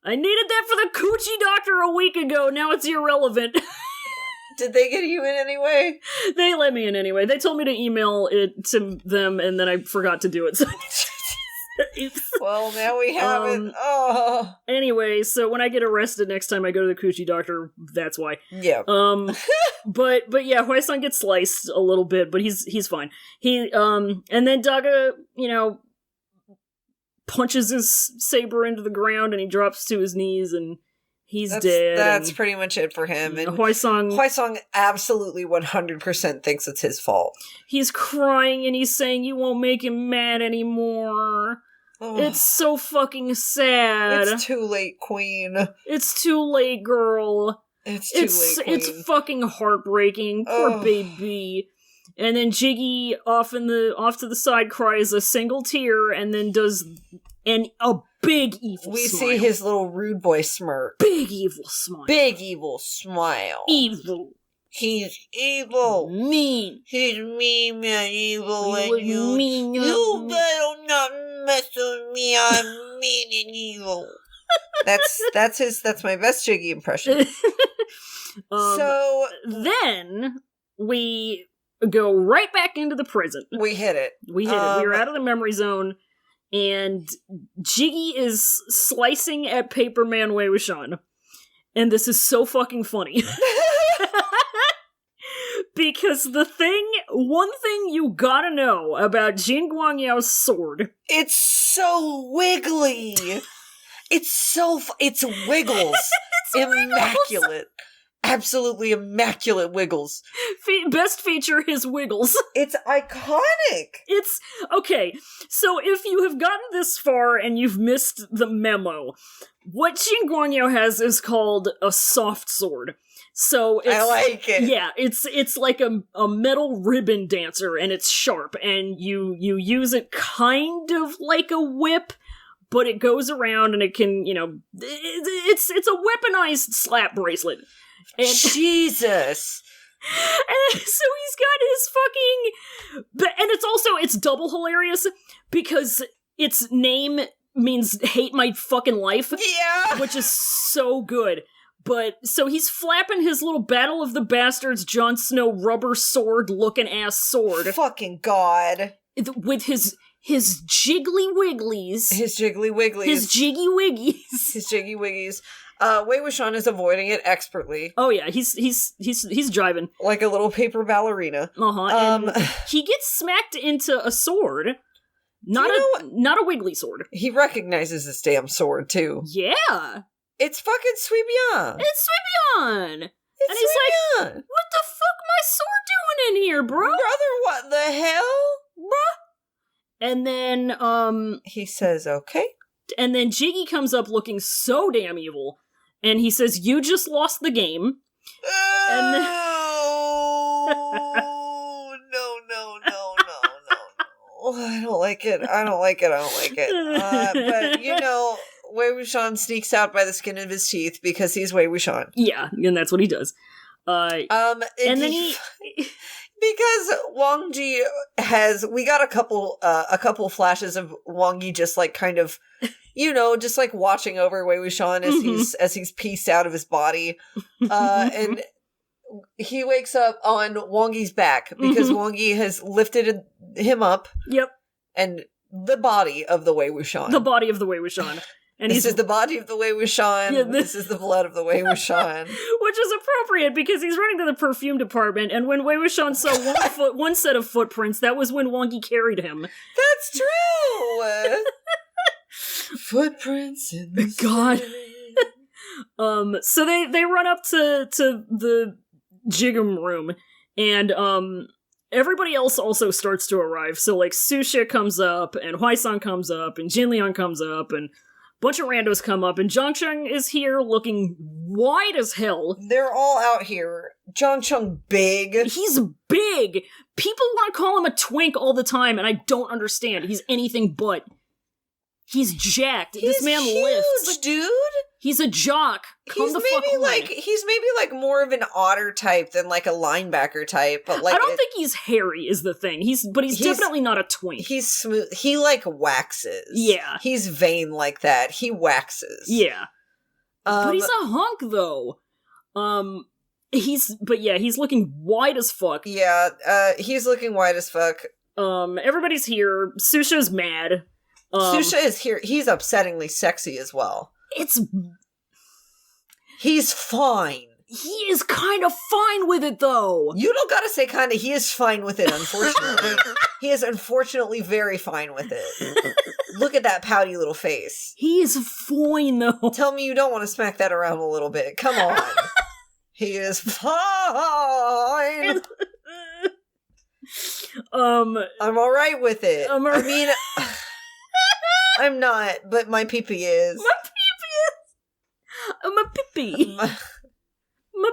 I needed that for the coochie doctor a week ago, now it's irrelevant. Did they get you in anyway? They let me in anyway. They told me to email it to them, and then I forgot to do it. So well, now we have it. Oh. Anyway, so when I get arrested next time I go to the coochie doctor, that's why. Yeah. But yeah, Huaisong gets sliced a little bit, but he's fine. And then Daga, punches his saber into the ground, and he drops to his knees, and he's dead. That's pretty much it for him. And Huaisong absolutely 100% thinks it's his fault. He's crying, and he's saying, "You won't make him mad anymore." Oh. It's so fucking sad. It's too late, queen. It's too late, girl. It's too late, queen. It's fucking heartbreaking. Poor baby. And then Jiggy off to the side cries a single tear, and then does a big evil smile. We see his little rude boy smirk. Big evil smile. Big evil smile. Evil. He's evil. Mean. He's mean and evil, and you better not mess with me. I'm mean and evil. That's my best Jiggy impression. So then we go right back into the prison. We hit it. We were out of the memory zone, and Jiggy is slicing at Paperman Wei Wuxian. And this is so fucking funny. Because one thing you gotta know about Jin Guangyao's sword... It's so wiggly! It's wiggles. It's immaculate. Wiggles. Absolutely immaculate wiggles. Best feature, his wiggles. It's iconic! It's... Okay, so if you have gotten this far and you've missed the memo, what Jin Guangyao has is called a soft sword. So I like it. Yeah, it's like a metal ribbon dancer, and it's sharp, and you use it kind of like a whip, but it goes around and it can, it's a weaponized slap bracelet. And, Jesus. And so he's got his fucking... And it's double hilarious, because its name means hate my fucking life. Yeah! Which is so good. But, so he's flapping his little Battle of the Bastards Jon Snow rubber sword-looking ass sword. Fucking God. With his jiggly wigglies. His jiggly wigglies. His jiggy wiggies. His jiggy wiggies. Wei Wuxian is avoiding it expertly. Oh yeah, he's jiving. Like a little paper ballerina. And he gets smacked into a sword. Not a wiggly sword. He recognizes this damn sword, too. Yeah. It's fucking Sui Bian. It's Sui Bian. And he's like, what the fuck my sword doing in here, bro? Brother, what the hell? Bruh. And then, he says, okay. And then Jiggy comes up looking so damn evil. And he says, you just lost the game. And then... No. I don't like it. But, you know, Wei Wuxian sneaks out by the skin of his teeth because he's Wei Wuxian. Yeah, and that's what he does. And then he... Because Wang Ji we got a couple flashes of Wang Yi just like kind of, you know, just like watching over Wei Wuxian as he's pieced out of his body. And he wakes up on Wang Yi's back because Wang Yi has lifted him up. Yep. And the body of the Wei Wuxian. The body of the Wei Wuxian. And this is the body of the Wei Wuxian. Yeah, this is the blood of the Wei Wuxian. Which is appropriate because he's running to the perfume department, and when Wei Wuxian saw one set of footprints, that was when Wang Yi carried him. That's true! Footprints in the God. So they run up to the Jigum room, and everybody else also starts to arrive. So like Susha comes up, and Huaisang comes up, and Jinliang comes up, and bunch of randos come up, and Zhangcheng is here looking wide as hell. They're all out here. Zhangcheng big. He's big. People want to call him a twink all the time, and I don't understand. He's anything but. He's jacked. This man huge, lifts. Dude. He's a jock. He's maybe like more of an otter type than like a linebacker type, but like I don't think he's hairy is the thing. He's definitely not a twink. He's smooth. He like waxes. Yeah. He's vain like that. He waxes. Yeah. But he's a hunk though. He's looking wide as fuck. Yeah, he's looking wide as fuck. Everybody's here. Susha's mad. Susha is here. He's upsettingly sexy as well. He's fine. He is kind of fine with it, though. You don't gotta say kinda. He is fine with it, unfortunately. He is unfortunately very fine with it. Look at that pouty little face. He is fine, though. Tell me you don't want to smack that around a little bit. Come on. He is fine. I'm alright with it. I mean... I'm not, but my pee-pee is. My pee-pee. My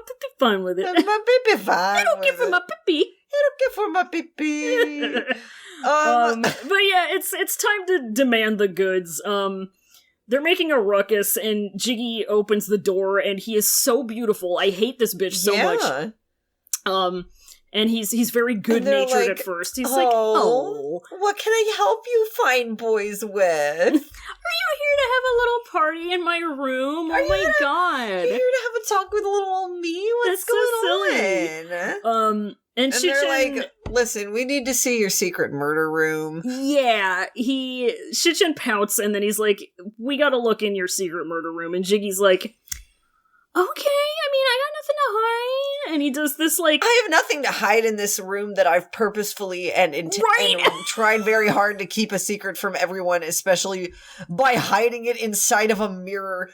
pee-pee fine with it. My pee-pee fine. I don't care for my pee-pee. I don't care for my pee-pee. But yeah, it's time to demand the goods. They're making a ruckus, and Jiggy opens the door, and he is so beautiful. I hate this bitch so much. And he's very good-natured at first. He's like, oh. What can I help you fine boys with? Are you here to have a little party in my room? Oh my god. You're here to have a talk with little old me? What's going on? And they're like, listen, we need to see your secret murder room. Yeah, Shichen pouts, and then he's like, we gotta look in your secret murder room. And Jiggy's like, okay, I mean, I got nothing to hide. And he does this, like... I have nothing to hide in this room that I've purposefully and tried very hard to keep a secret from everyone, especially by hiding it inside of a mirror.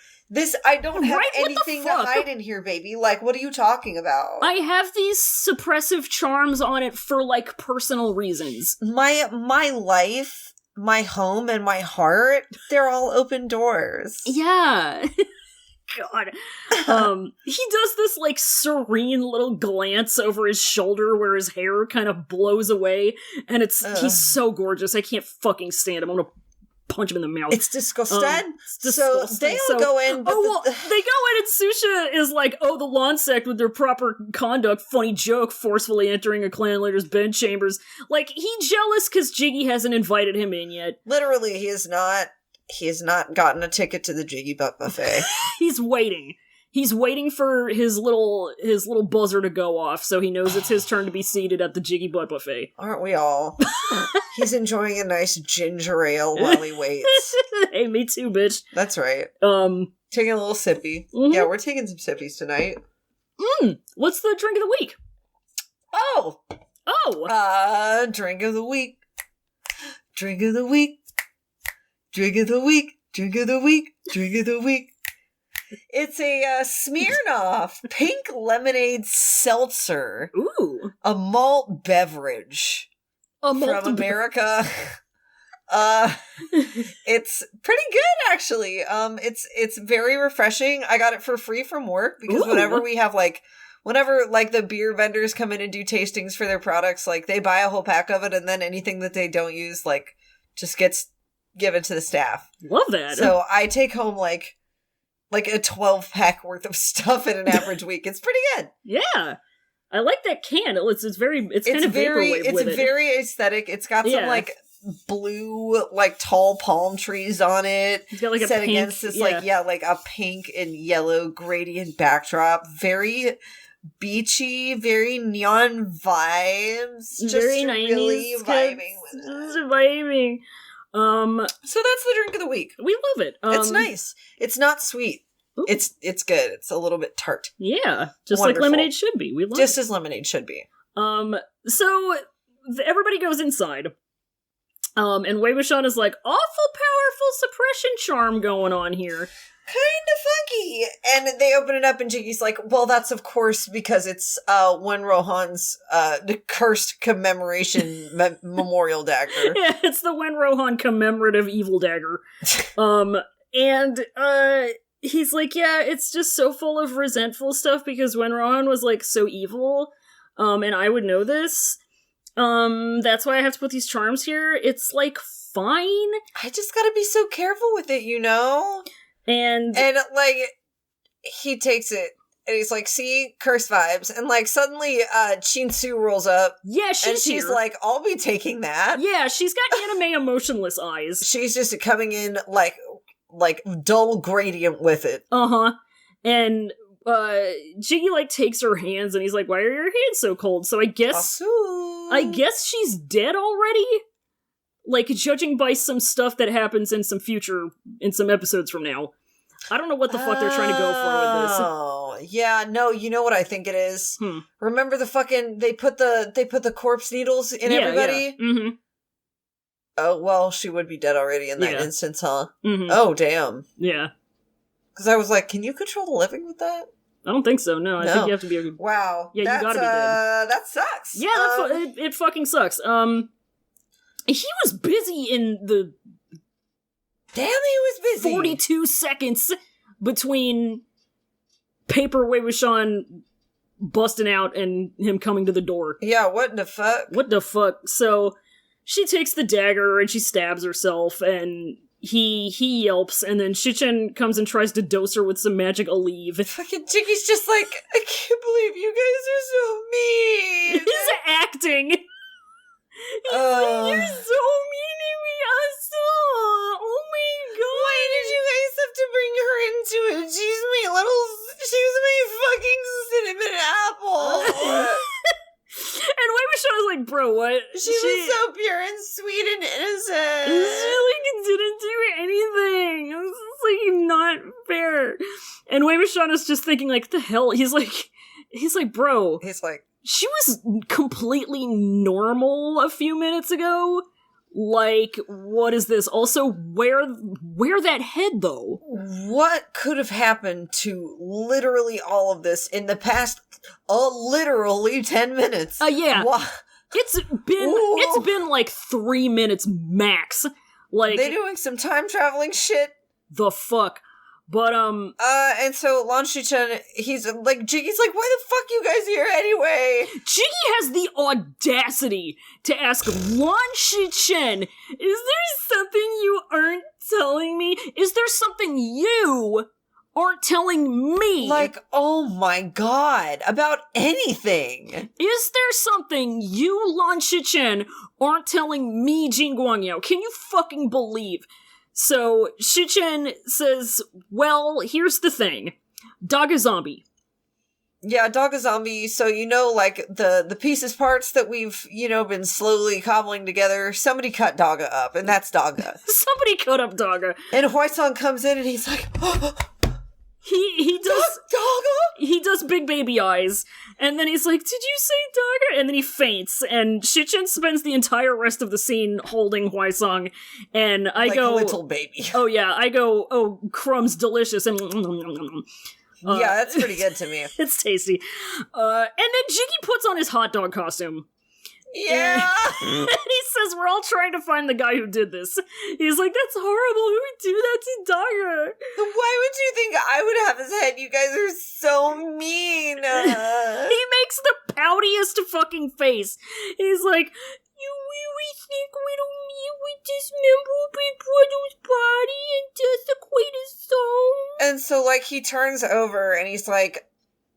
I don't have anything to hide in here, baby. Like, what are you talking about? I have these suppressive charms on it for, like, personal reasons. My life, my home, and my heart, they're all open doors. Yeah. God. He does this, like, serene little glance over his shoulder where his hair kind of blows away, and he's so gorgeous. I can't fucking stand him. I'm gonna punch him in the mouth. It's disgusting. It's disgusting. So they all go in, but they go in and Susha is like, oh, the lawn sect with their proper conduct, funny joke, forcefully entering a clan leader's bedchambers. Like, he's jealous because Jiggy hasn't invited him in yet. Literally, he has not gotten a ticket to the Jiggy Butt Buffet. He's waiting. He's waiting for his little buzzer to go off, so he knows it's his turn to be seated at the Jiggy Butt Buffet. Aren't we all? He's enjoying a nice ginger ale while he waits. Hey, me too, bitch. That's right. Taking a little sippy. Mm-hmm. Yeah, we're taking some sippies tonight. What's the drink of the week? Oh! Drink of the week. Drink of the week. Drink of the week. Drink of the week. Drink of the week. It's a Smirnoff pink lemonade seltzer. Ooh. A malt beverage from America. It's pretty good, actually. It's very refreshing. I got it for free from work because whenever the beer vendors come in and do tastings for their products, like they buy a whole pack of it, and then anything that they don't use, like, just gets given to the staff. Love that. So I take home like a 12-pack worth of stuff in an average week. It's pretty good. Yeah. I like that can. It's kind of vaporwave with it. It's very aesthetic. It's got some like blue, like tall palm trees on it. It's got like a set pink, against this like a pink and yellow gradient backdrop. Very beachy, very neon vibes. Just very 90s. Really vibing with it. Just vibing. So that's the drink of the week. We love it. It's nice. It's not sweet. Ooh. It's good. It's a little bit tart. Yeah, just Wonderful. like lemonade should be. We love just it. as lemonade should be. So everybody goes inside. And Wei Wuxian is like, awful powerful suppression charm going on here. Kind of funky. And they open it up and Jiggy's like, well, that's of course because it's Wen Rohan's cursed commemoration memorial dagger. Yeah, it's the Wen Rohan commemorative evil dagger. And he's like, yeah, it's just so full of resentful stuff because Wen Rohan was like so evil. And I would know this. That's why I have to put these charms here. It's like fine. I just gotta be so careful with it, you know? And like, he takes it, and he's like, see, curse vibes. And like, suddenly, Chin Su rolls up. Yeah, she's here. Like, I'll be taking that. Yeah, she's got anime emotionless eyes. She's just coming in, like dull gradient with it. Uh-huh. And, Jiggy, like, takes her hands, and he's like, why are your hands so cold? So I guess she's dead already? Like, judging by some stuff that happens in some episodes from now. I don't know what the fuck they're trying to go for with this. Oh, yeah, no, you know what I think it is? Remember they put the corpse needles in everybody? Yeah. Mm-hmm. Oh, well, she would be dead already in that instance, huh? Mm-hmm. Oh, damn. Yeah. Because I was like, can you control the living with that? I don't think so, no. I think you have to be Wow. Yeah, you gotta be dead. That sucks. Yeah, it fucking sucks. He was busy in the... Damn, he was busy! 42 seconds between Paper Wei Wuxian busting out and him coming to the door. Yeah, what the fuck? What the fuck? So, she takes the dagger and she stabs herself, and he yelps, and then Shichen comes and tries to dose her with some magic Olive. Fucking Jiggy's just like, I can't believe you guys are so mean! He's acting! He's like, you're so mean to me, Asa! Oh my god! Why did you guys have to bring her into it? She's my fucking cinnamon apple! And Wei Wuxian was like, bro, what? She was so pure and sweet and innocent! She, like, didn't do anything! This is, like, not fair. And Wei Wuxian is just thinking, like, the hell? He's like, bro. He's like, she was completely normal a few minutes ago. Like, what is this? Also, where that head, though? What could have happened to literally all of this in the past, literally 10 minutes? Yeah. It's been like 3 minutes max. Like, they doing some time traveling shit? The fuck? But, and so Lan Shichen, he's like, Jiggy's like, why the fuck you guys here anyway? Jiggy has the audacity to ask Lan Shichen, is there something you aren't telling me? Is there something you aren't telling me? Like, oh my god, about anything. Is there something you, Lan Shichen, aren't telling me, Jin Guangyao? Can you fucking believe? So, Shichen says, well, here's the thing. Daga zombie. Yeah, Daga zombie, so like, the pieces parts that we've, been slowly cobbling together, somebody cut Daga up, and that's Daga. Somebody cut up Daga. And Huaisong comes in and he's like, He does Daga? He does big baby eyes, and then he's like, did you say Daga? And then he faints, and Shichen spends the entire rest of the scene holding Huaisong, and I like go, little baby. Oh yeah, I go, oh, crumbs delicious, and yeah, that's pretty good to me. It's tasty. And then Jiggy puts on his hot dog costume. Yeah! And he says, we're all trying to find the guy who did this. He's like, that's horrible, who would do that to Daga? Why would you think I would have his head? You guys are so mean. He makes the poutiest fucking face. He's like, you really think we don't meet with dismember Big Brother's body and desecrate his soul? And so, like, he turns over and he's like,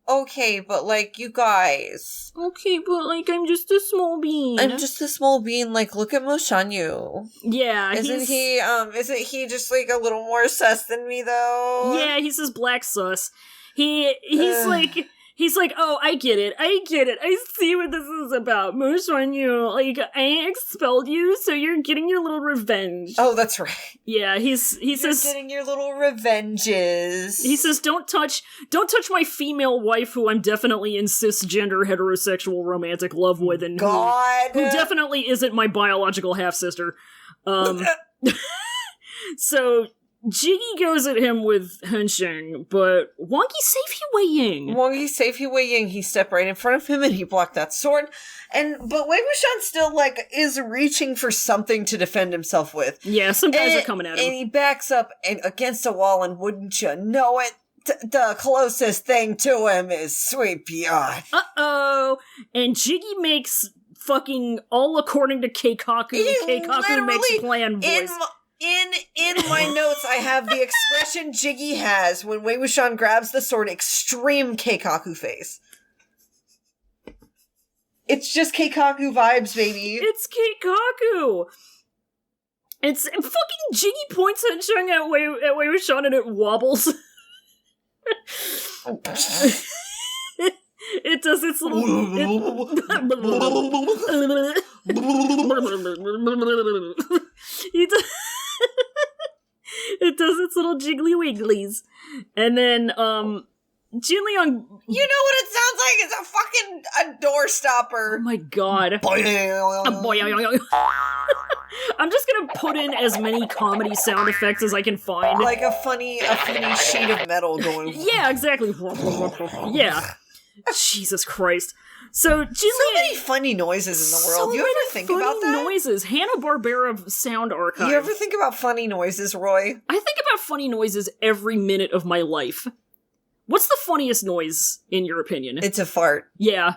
okay, but, like, you guys. Okay, but, like, I'm just a small bean. I'm just a small bean. Like, look at Mo Shanyu. Yeah, isn't he just, like, a little more sus than me, though? Yeah, he says black sus. He's like, oh, I get it. I see what this is about. Mo Shanyu, like, I expelled you, so you're getting your little revenge. Oh, that's right. Yeah, he says, you're getting your little revenges. He says, don't touch my female wife, who I'm definitely in cisgender heterosexual romantic love with, and who definitely isn't my biological half-sister. So Jiggy goes at him with Hensheng, but Wongi Safety Wei Ying. He stepped right in front of him and he blocked that sword. But Wei Wuxian still, like, is reaching for something to defend himself with. Yeah, some guys are coming at him. And he backs up against a wall, and wouldn't you know it, the closest thing to him is Sweet Beyond. Uh-oh! And Jiggy makes fucking all according to keikaku. Keikaku makes plan voice. In my notes, I have the expression Jiggy has when Wei Wuxian grabs the sword, extreme keikaku face. It's just keikaku vibes, baby. It's keikaku! It's fucking Jiggy points Hensheng at Wei Wuxian and it wobbles. It does its little... It does its little jiggly wigglies. And then, Jin Liang... You know what it sounds like? It's a door stopper. Oh my god. I'm just gonna put in as many comedy sound effects as I can find. Like a funny sheet of metal going... Yeah, exactly. Yeah. Jesus Christ. So many funny noises in the world. You ever think about that? Noises. Hanna-Barbera Sound Archive. You ever think about funny noises, Roy? I think about funny noises every minute of my life. What's the funniest noise, in your opinion? It's a fart. Yeah.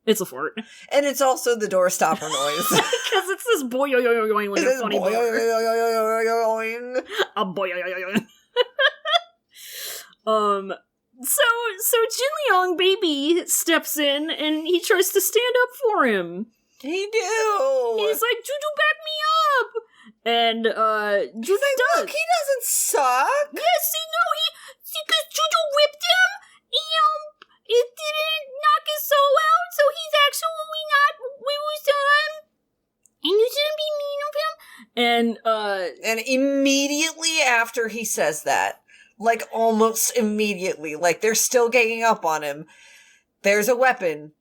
It's a fart. And it's also the door stopper noise. Because it's this boing like a funny boing. A boing. So Jin Liang baby steps in and he tries to stand up for him. He do. He's like, Juju, back me up. And Juju does. Look, he doesn't suck. Yes, because Juju whipped him. It didn't knock his soul out, so he's actually not Wei Wuxian. And you shouldn't be mean of him. And immediately after he says that, like, almost immediately. Like, they're still ganging up on him. There's a weapon.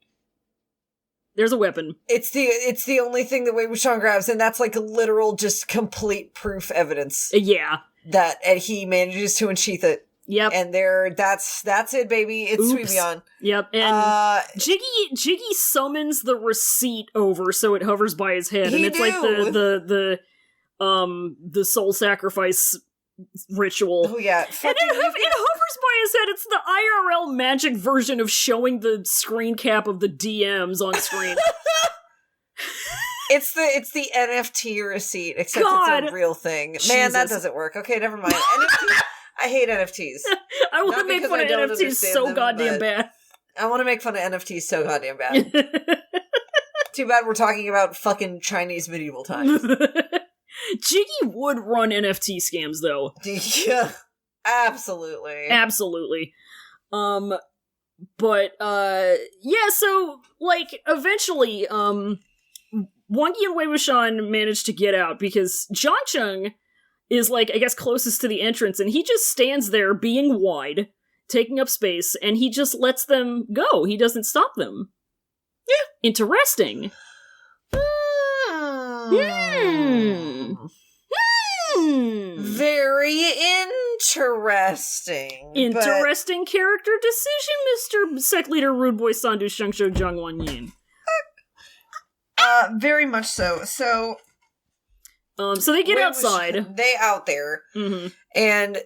It's the only thing that Wei Wuxian grabs, and that's, like, literal, just complete proof evidence. Yeah. And he manages to unsheath it. Yep. And that's it, baby. It's Sweet Beyond. Yep. And Jiggy summons the receipt over so it hovers by his head. And it's like the soul sacrifice ritual. Oh, yeah. And it hovers by his head. It's the IRL magic version of showing the screen cap of the DMs on screen. It's the NFT receipt, except God. it's a real thing. Jesus. Man, that doesn't work. Okay, never mind. NFTs, I hate NFTs. I want to Not make because fun I of don't NFTs understand so them, goddamn but- bad. I want to make fun of NFTs so goddamn bad. Too bad we're talking about fucking Chinese medieval times. Jiggy would run NFT scams, though. Yeah, absolutely. Absolutely. But, yeah, so, like, eventually, Wangi and Wei Wuxian managed to get out because Jiangcheng is, like, I guess closest to the entrance, and he just stands there being wide, taking up space, and he just lets them go. He doesn't stop them. Yeah. Interesting. Very interesting. Interesting character decision, Mr. Sect Leader Rude Boy Sandu Shengsho Zhang Wanyin. Very much so. So they get outside. They out there. Mm-hmm. And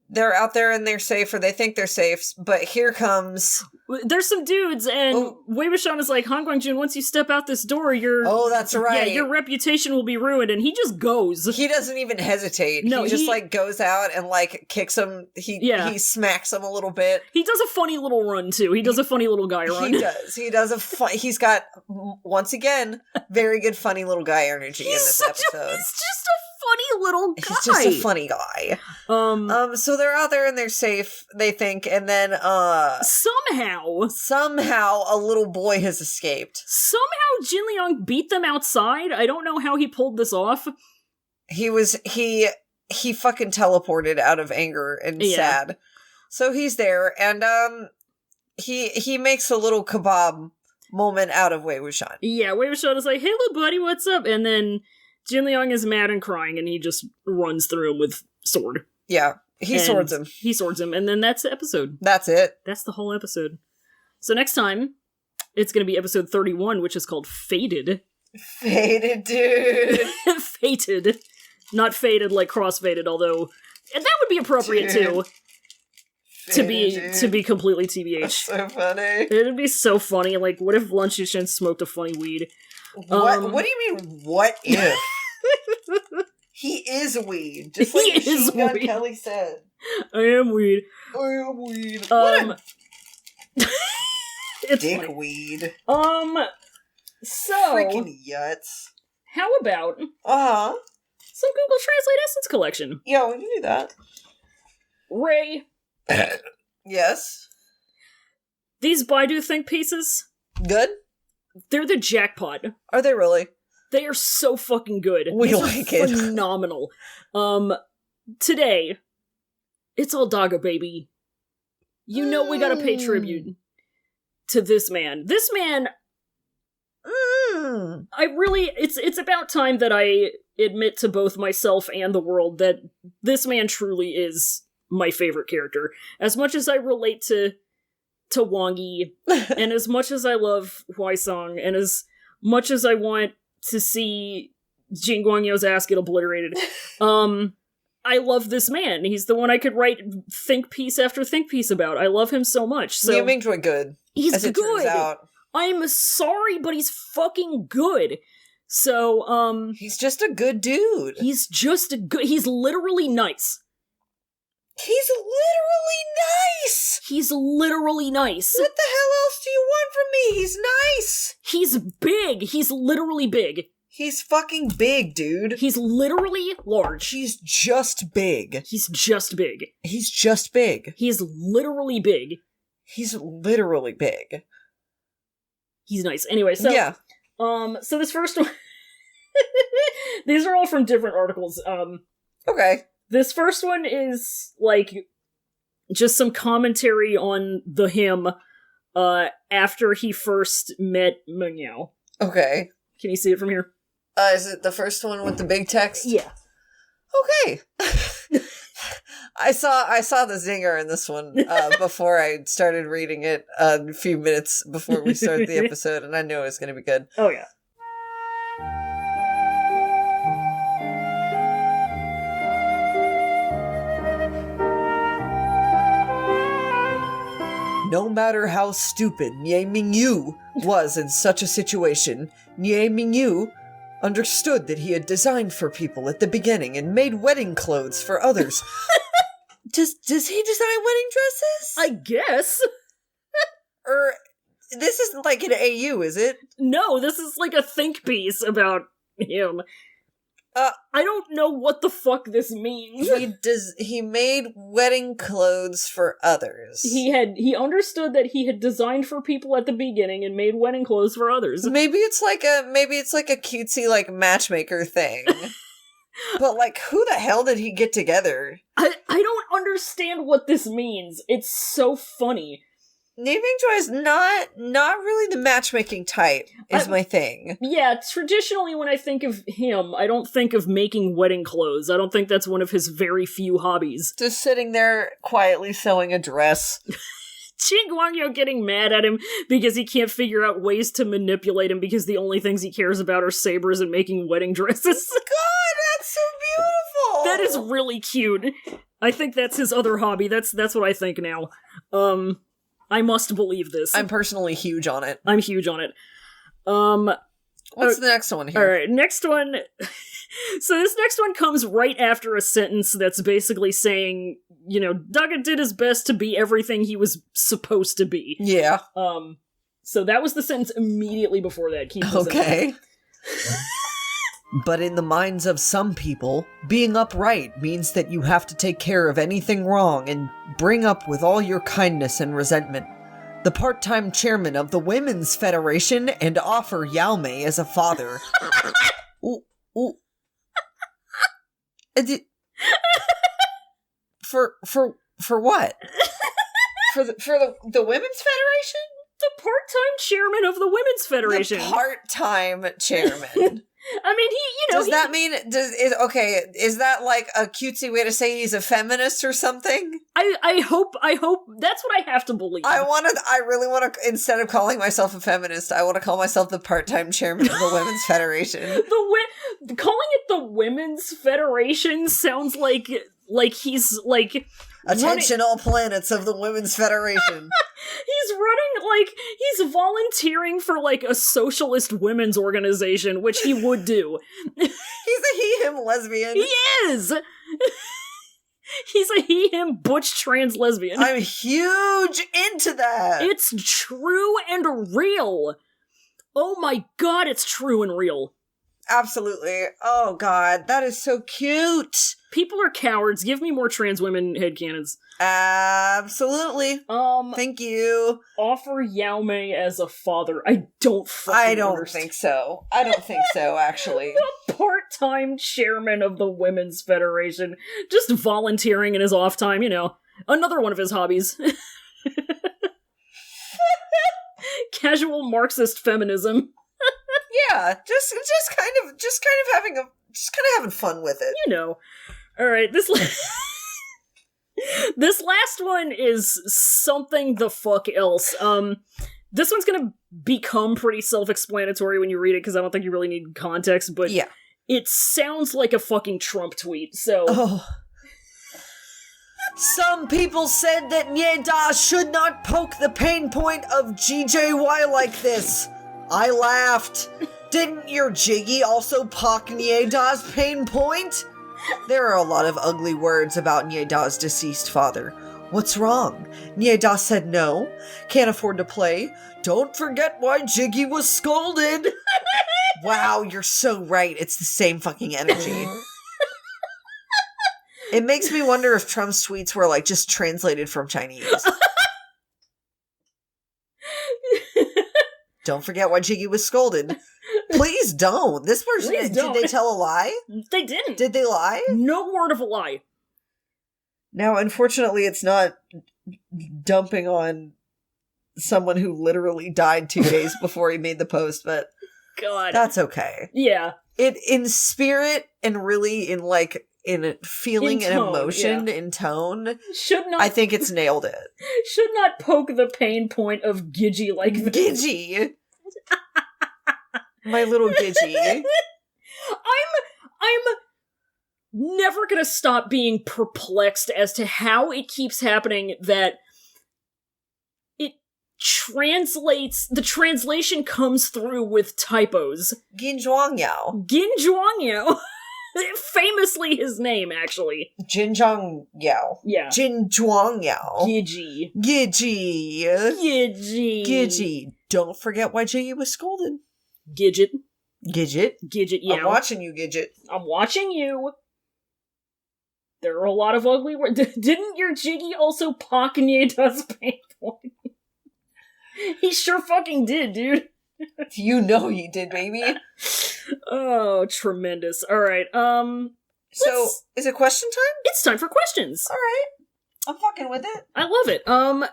they're out there and they're safe, or they think they're safe, but here comes... There's some dudes, and Wei Wuxian is like, Han Guangjun, once you step out this door, Oh, that's right. Yeah, your reputation will be ruined, and he just goes. He doesn't even hesitate. No, he just, like, goes out and, like, kicks him. He smacks him a little bit. He does a funny little run, too. He does a funny little guy run. He does he's got, once again, very good funny little guy energy in this episode. He's just a funny little guy. He's just a funny guy. So they're out there and they're safe, they think, and then, Somehow a little boy has escaped. Somehow Jin Liang beat them outside. I don't know how he pulled this off. He fucking teleported out of anger and sad. So he's there, and he makes a little kebab moment out of Wei Wuxian. Yeah, Wei Wuxian is like, hey little buddy, what's up? And then Jin Liang is mad and crying, and he just runs through him with sword. Yeah, he swords him. He swords him, and then that's the episode. That's it. That's the whole episode. So next time, it's going to be episode 31, which is called Fated. Fated, dude. Fated. Not faded like cross-faded, although and that would be appropriate too. To be completely TBH. That's so funny. It'd be so funny. Like, what if Lun Xixin smoked a funny weed? What do you mean, what if? He is weed. Just like Machine Gun Kelly said. I am weed. It's dick funny. weed. So freaking yuts. How about some Google Translate Essence collection? Yeah, we can do that. Ray. Yes. These Baidu think pieces. Good. They're the jackpot. Are they really? They are so fucking good. We These like are it. Phenomenal. Today, it's all Daga, baby. You know we gotta pay tribute to this man. This man, it's about time that I admit to both myself and the world that this man truly is my favorite character. As much as I relate to Wangi, and as much as I love Huaisong, and as much as I want to see Jin Guangyao's ass get obliterated, I love this man. He's the one I could write think piece after think piece about. I love him so much. So Nie Mingjue good. He's as it good. Turns out. I'm sorry, but he's fucking good. So, he's just a good dude. He's literally nice. He's literally nice! He's literally nice. What the hell else do you want from me? He's nice! He's big. He's literally big. He's fucking big, dude. He's literally large. He's just big. He's just big. He's just big. He's literally big. He's literally big. He's nice. Anyway, so... Yeah. So this first one... These are all from different articles. Okay. This first one is, like, just some commentary on the him, after he first met Mengyao. Okay. Can you see it from here? Is it the first one with the big text? Yeah. Okay. I saw the zinger in this one before I started reading it a few minutes before we started the episode, and I knew it was going to be good. Oh, yeah. No matter how stupid Nie Mingjue was in such a situation, Nie Mingjue understood that he had designed for people at the beginning and made wedding clothes for others. Does he design wedding dresses? I guess. Or this isn't like an AU, is it? No, this is like a think piece about him. I don't know what the fuck this means. He made wedding clothes for others. He understood that he had designed for people at the beginning and made wedding clothes for others. Maybe it's like a cutesy like matchmaker thing. But like, who the hell did he get together? I don't understand what this means. It's so funny. Nie Mingjue is not really the matchmaking type, is my thing. Yeah, traditionally when I think of him, I don't think of making wedding clothes. I don't think that's one of his very few hobbies. Just sitting there quietly sewing a dress. Jin Guangyao getting mad at him because he can't figure out ways to manipulate him because the only things he cares about are sabers and making wedding dresses. God, that's so beautiful! That is really cute. I think that's his other hobby. That's what I think now. I must believe this. I'm personally huge on it. I'm huge on it. What's the next one here? Alright, next one. So this next one comes right after a sentence that's basically saying, Daga did his best to be everything he was supposed to be. Yeah. So that was the sentence immediately before that. Keep this okay. But in the minds of some people, being upright means that you have to take care of anything wrong and bring up with all your kindness and resentment. The part-time chairman of the Women's Federation and offer Yao Mei as a father. Ooh. For what? For the Women's Federation? The part-time chairman of the Women's Federation. The part-time chairman. I mean, Does that mean is that like a cutesy way to say he's a feminist or something? I hope that's what I have to believe. I really want to, instead of calling myself a feminist, I want to call myself the part-time chairman of the Women's Federation. Calling it the Women's Federation sounds like he's like attention all planets of the Women's Federation. He's volunteering for like a socialist women's organization, which he would do. He's a he-him lesbian. He is! He's a he-him butch trans lesbian. I'm huge into that! It's true and real! Oh my god, it's true and real. Absolutely. Oh god, that is so cute! People are cowards. Give me more trans women headcanons. Absolutely. Thank you. Offer Yao Mei as a father. I don't think so. I don't think so, actually. The part-time chairman of the Women's Federation. Just volunteering in his off time, Another one of his hobbies. Casual Marxist feminism. Yeah, just kind of having fun with it. All right, this last one is something the fuck else. This one's gonna become pretty self-explanatory when you read it because I don't think you really need context, but yeah. It sounds like a fucking Trump tweet, so... Oh. Some people said that Nie Da should not poke the pain point of GJY like this. I laughed. Didn't your Jiggy also poke Nie Da's pain point? There are a lot of ugly words about Nie Da's deceased father. What's wrong? Nie Da said no. Can't afford to play. Don't forget why Jiggy was scolded. Wow, you're so right. It's the same fucking energy. It makes me wonder if Trump's tweets were like just translated from Chinese. Don't forget why Jiggy was scolded. Please don't. This person, did they tell a lie? They didn't. Did they lie? No word of a lie. Now, unfortunately, it's not dumping on someone who literally died 2 days before he made the post, but God, that's okay. Yeah. It, in spirit and really in feeling and emotion, in tone, I think it's nailed it. Should not poke the pain point of Gidgy like this. Gidgy! My little Gidgy. I'm never gonna stop being perplexed as to how it keeps happening that the translation comes through with typos. Jin Guangyao. Jin Guangyao. Famously his name, actually. Jin Guangyao. Yeah. Jin Guangyao. Gigi. Gigi. Gigi. Gigi. Don't forget why Jiggy was scolded. Gidget. Gidget? Gidget, yeah. I'm watching you, Gidget. I'm watching you. There are a lot of ugly words. Didn't your Jiggy also pock Nie Das Pain Point? He sure fucking did, dude. You know he did, baby. Oh, tremendous. Alright, So, is it question time? it's time for questions. Alright. I'm fucking with it. I love it.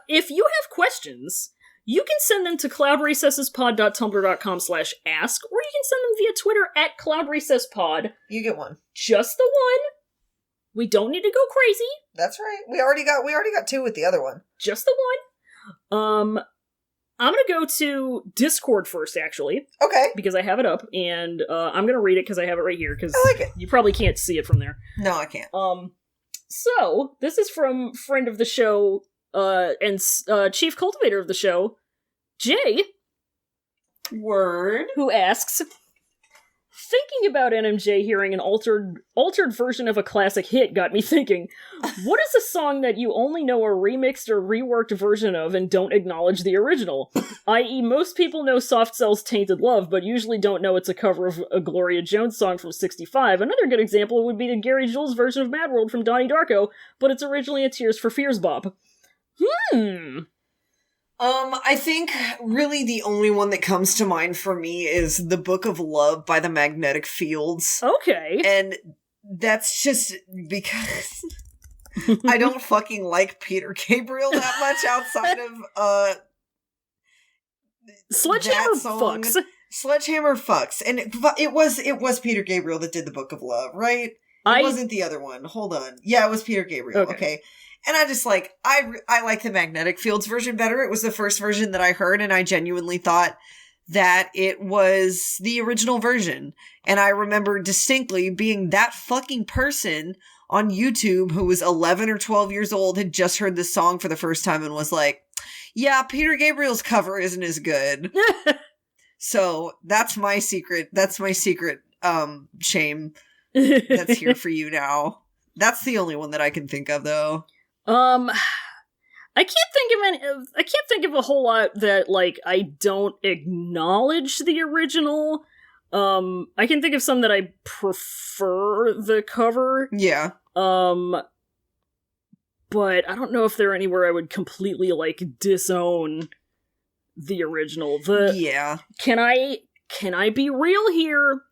If you have questions, you can send them to cloudrecessespod.tumblr.com/ask, or you can send them via Twitter at cloudrecesspod. You get one. Just the one. We don't need to go crazy. That's right. We already got two with the other one. Just the one. I'm gonna go to Discord first, actually. Okay. Because I have it up, and I'm gonna read it because I have it right here, because I like it. you probably can't see it from there. No, I can't. So, this is from friend of the show, and chief cultivator of the show, Jay. Word. Who asks, thinking about NMJ hearing an altered version of a classic hit got me thinking, what is a song that you only know a remixed or reworked version of and don't acknowledge the original? I.e., most people know Soft Cell's Tainted Love, but usually don't know it's a cover of a Gloria Jones song from '65. Another good example would be the Gary Jules version of Mad World from Donnie Darko, but it's originally a Tears for Fears bop. I think really the only one that comes to mind for me is The Book of Love by the Magnetic Fields. Okay. And that's just because I don't fucking like Peter Gabriel that much outside of Sledgehammer fucks. Sledgehammer fucks. And it was Peter Gabriel that did The Book of Love, right? It wasn't the other one. Hold on. Yeah, it was Peter Gabriel. Okay. And I just like, I like the Magnetic Fields version better. It was the first version that I heard, and I genuinely thought that it was the original version. And I remember distinctly being that fucking person on YouTube who was 11 or 12 years old, had just heard this song for the first time and was like, yeah, Peter Gabriel's cover isn't as good. So that's my secret. That's my secret shame that's here for you now. That's the only one that I can think of, though. I can't think of a whole lot that, like, I don't acknowledge the original. I can think of some that I prefer the cover. Yeah. But I don't know if they're anywhere I would completely, like, disown the original. Yeah. Can I be real here?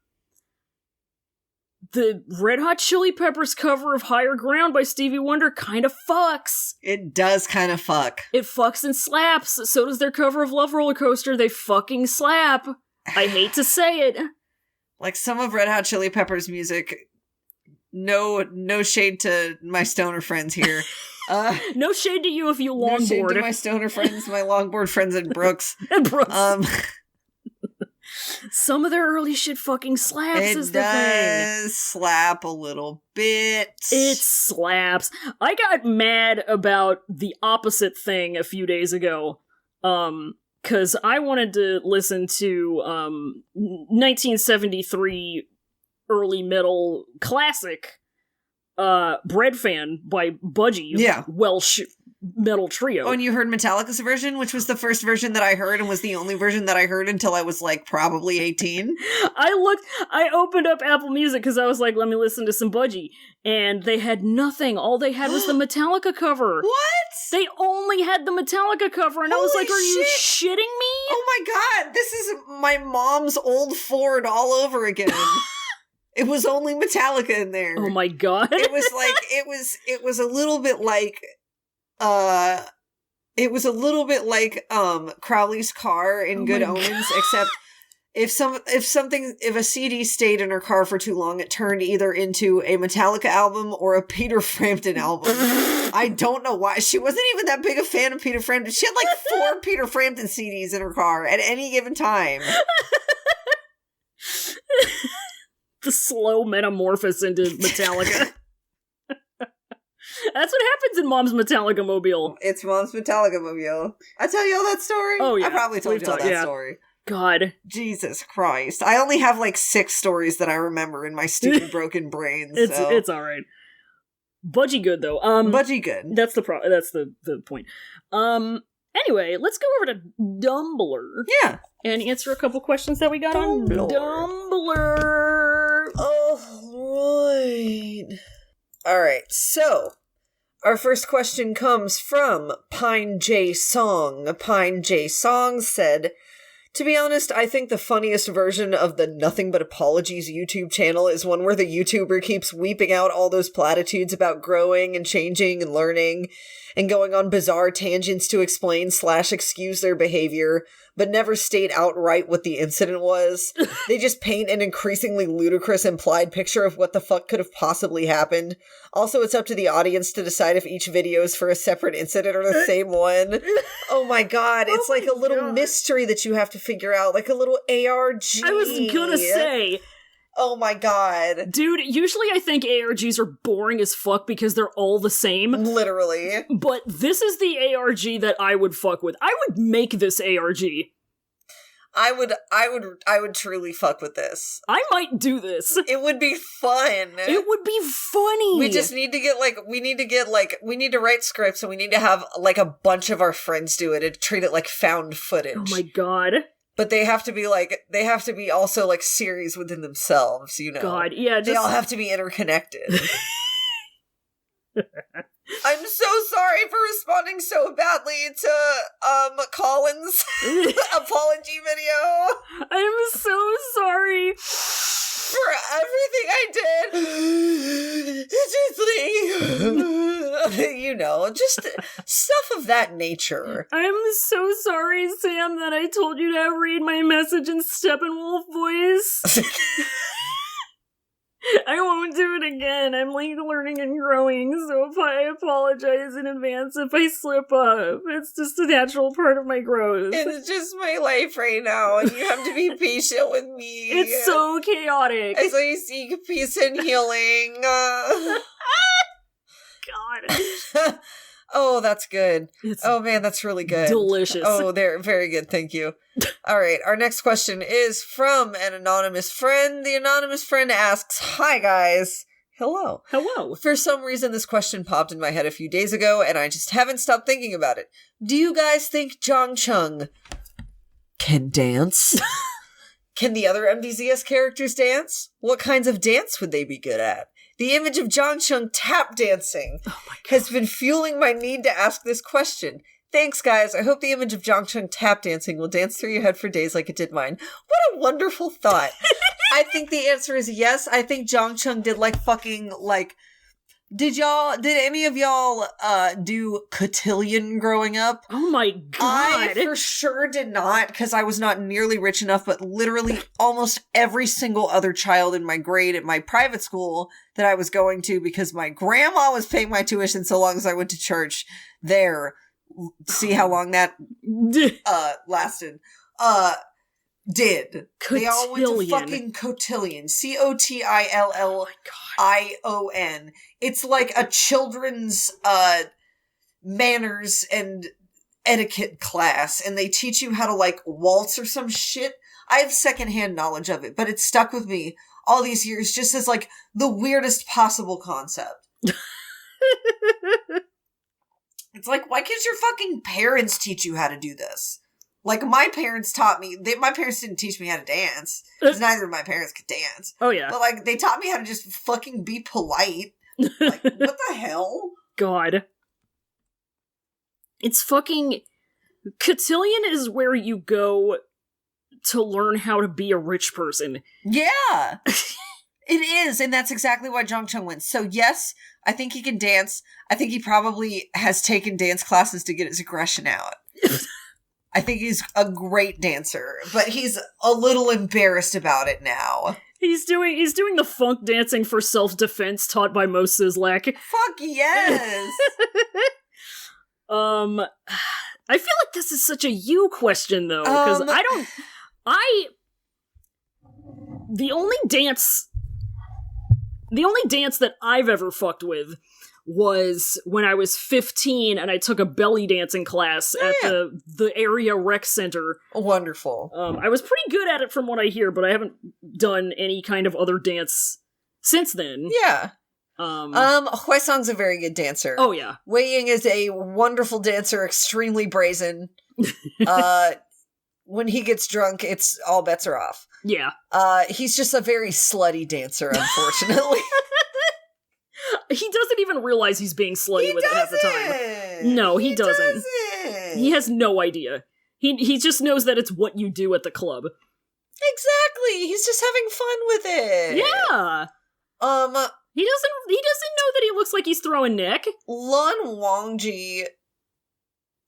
The Red Hot Chili Peppers cover of Higher Ground by Stevie Wonder kind of fucks. It does kind of fuck. It fucks and slaps. So does their cover of Love Roller Coaster. They fucking slap. I hate to say it. Like some of Red Hot Chili Peppers music, no shade to my stoner friends here. No shade to you if you longboard. No shade to my stoner friends, my longboard friends in Brooks. And Brooks. Some of their early shit fucking slaps is the thing. It does slap a little bit. It slaps. I got mad about the opposite thing a few days ago. Cause I wanted to listen to 1973 early metal classic Bread Fan by Budgie. Yeah. Welsh metal trio. Oh, and you heard Metallica's version, which was the first version that I heard and was the only version that I heard until I was like probably 18. I opened up Apple Music because I was like, let me listen to some Budgie. And they had nothing. All they had was the Metallica cover. What? They only had the Metallica cover. And I was like, are you shitting me? Oh my god, this is my mom's old Ford all over again. It was only Metallica in there. Oh my god. It was like, it was a little bit like, Crowley's car in Good Omens, except if a CD stayed in her car for too long, it turned either into a Metallica album or a Peter Frampton album. I don't know why. She wasn't even that big a fan of Peter Frampton. She had like 4 Peter Frampton CDs in her car at any given time. The slow metamorphosis into Metallica. That's what happens in Mom's Metallica mobile. It's Mom's Metallica mobile. I tell you all that story? Oh, yeah. I probably told you all that story. God. Jesus Christ. I only have like 6 stories that I remember in my stupid broken brain. It's alright. Budgie good, though. Budgie good. That's the point. Anyway, let's go over to Dumbler. Yeah. And answer a couple questions that we got on Dumbler. Alright, so our first question comes from Pine J Song. Pine J Song said, to be honest, I think the funniest version of the Nothing But Apologies YouTube channel is one where the YouTuber keeps weeping out all those platitudes about growing and changing and learning and going on bizarre tangents to explain/excuse their behavior, but never state outright what the incident was. They just paint an increasingly ludicrous implied picture of what the fuck could have possibly happened. Also, it's up to the audience to decide if each video is for a separate incident or the same one. Oh my god, it's like a little mystery that you have to figure out, like a little ARG. I was gonna say... Oh my god. Dude, usually I think ARGs are boring as fuck because they're all the same. Literally. But this is the ARG that I would fuck with. I would make this ARG. I would truly fuck with this. I might do this. It would be fun. It would be funny. We just need to we need to write scripts and we need to have like a bunch of our friends do it and treat it like found footage. Oh my god. But they have to be also like series within themselves, you know. God, yeah. They all have to be interconnected. I'm so sorry for responding so badly to Colin's apology video. I'm so sorry for everything I did. You know, just stuff of that nature. I'm so sorry, Sam, that I told you to read my message in Steppenwolf voice. I won't do it again. I'm like learning and growing, so I apologize in advance if I slip up. It's just a natural part of my growth. It's just my life right now, and you have to be patient with me. It's so chaotic. As I seek peace and healing. God. Oh, that's good. Oh man, that's really good. Delicious. Oh, they're very good. Thank you. All right, our next question is from an anonymous friend. The anonymous friend asks, "Hi guys." Hello. Hello. For some reason, this question popped in my head a few days ago, and I just haven't stopped thinking about it. Do you guys think Zhang Cheng can dance? Can the other MDZS characters dance? What kinds of dance would they be good at? The image of Zhang Cheng tap dancing has been fueling my need to ask this question. Thanks, guys. I hope the image of Zhang Cheng tap dancing will dance through your head for days like it did mine. What a wonderful thought. I think the answer is yes. I think Zhang Cheng did did any of y'all do cotillion growing up? Oh my god. I for sure did not, because I was not nearly rich enough, but literally almost every single other child in my grade at my private school that I was going to, because my grandma was paying my tuition so long as I went to church there. See how long that lasted. Did. Cotillion. They all went to fucking cotillion. COTILLION. It's like a children's manners and etiquette class, and they teach you how to like waltz or some shit. I have secondhand knowledge of it, but it stuck with me all these years just as like the weirdest possible concept. It's like, why can't your fucking parents teach you how to do this? Like, my parents taught me... my parents didn't teach me how to dance. Because neither of my parents could dance. Oh, yeah. But, like, they taught me how to just fucking be polite. Like, what the hell? God. It's fucking... Cotillion is where you go to learn how to be a rich person. Yeah! It is, and that's exactly why Zhang Cheng went. So, yes, I think he can dance. I think he probably has taken dance classes to get his aggression out. I think he's a great dancer, but he's a little embarrassed about it now. He's doing the funk dancing for self-defense taught by Mo Sizlak. Fuck yes! I feel like this is such a you question, though, because the only dance that I've ever fucked with was when I was 15 and I took a belly dancing class at the area rec center. Wonderful. I was pretty good at it from what I hear, but I haven't done any kind of other dance since then. Yeah. Huaisong's a very good dancer. Oh, yeah. Wei Ying is a wonderful dancer, extremely brazen. When he gets drunk, it's all bets are off. Yeah. He's just a very slutty dancer, unfortunately. He doesn't even realize he's being slutty with it half the time. No, he doesn't. He has no idea. He just knows that it's what you do at the club. Exactly. He's just having fun with it. Yeah. He doesn't know that he looks like he's throwing neck. Lun Wangji.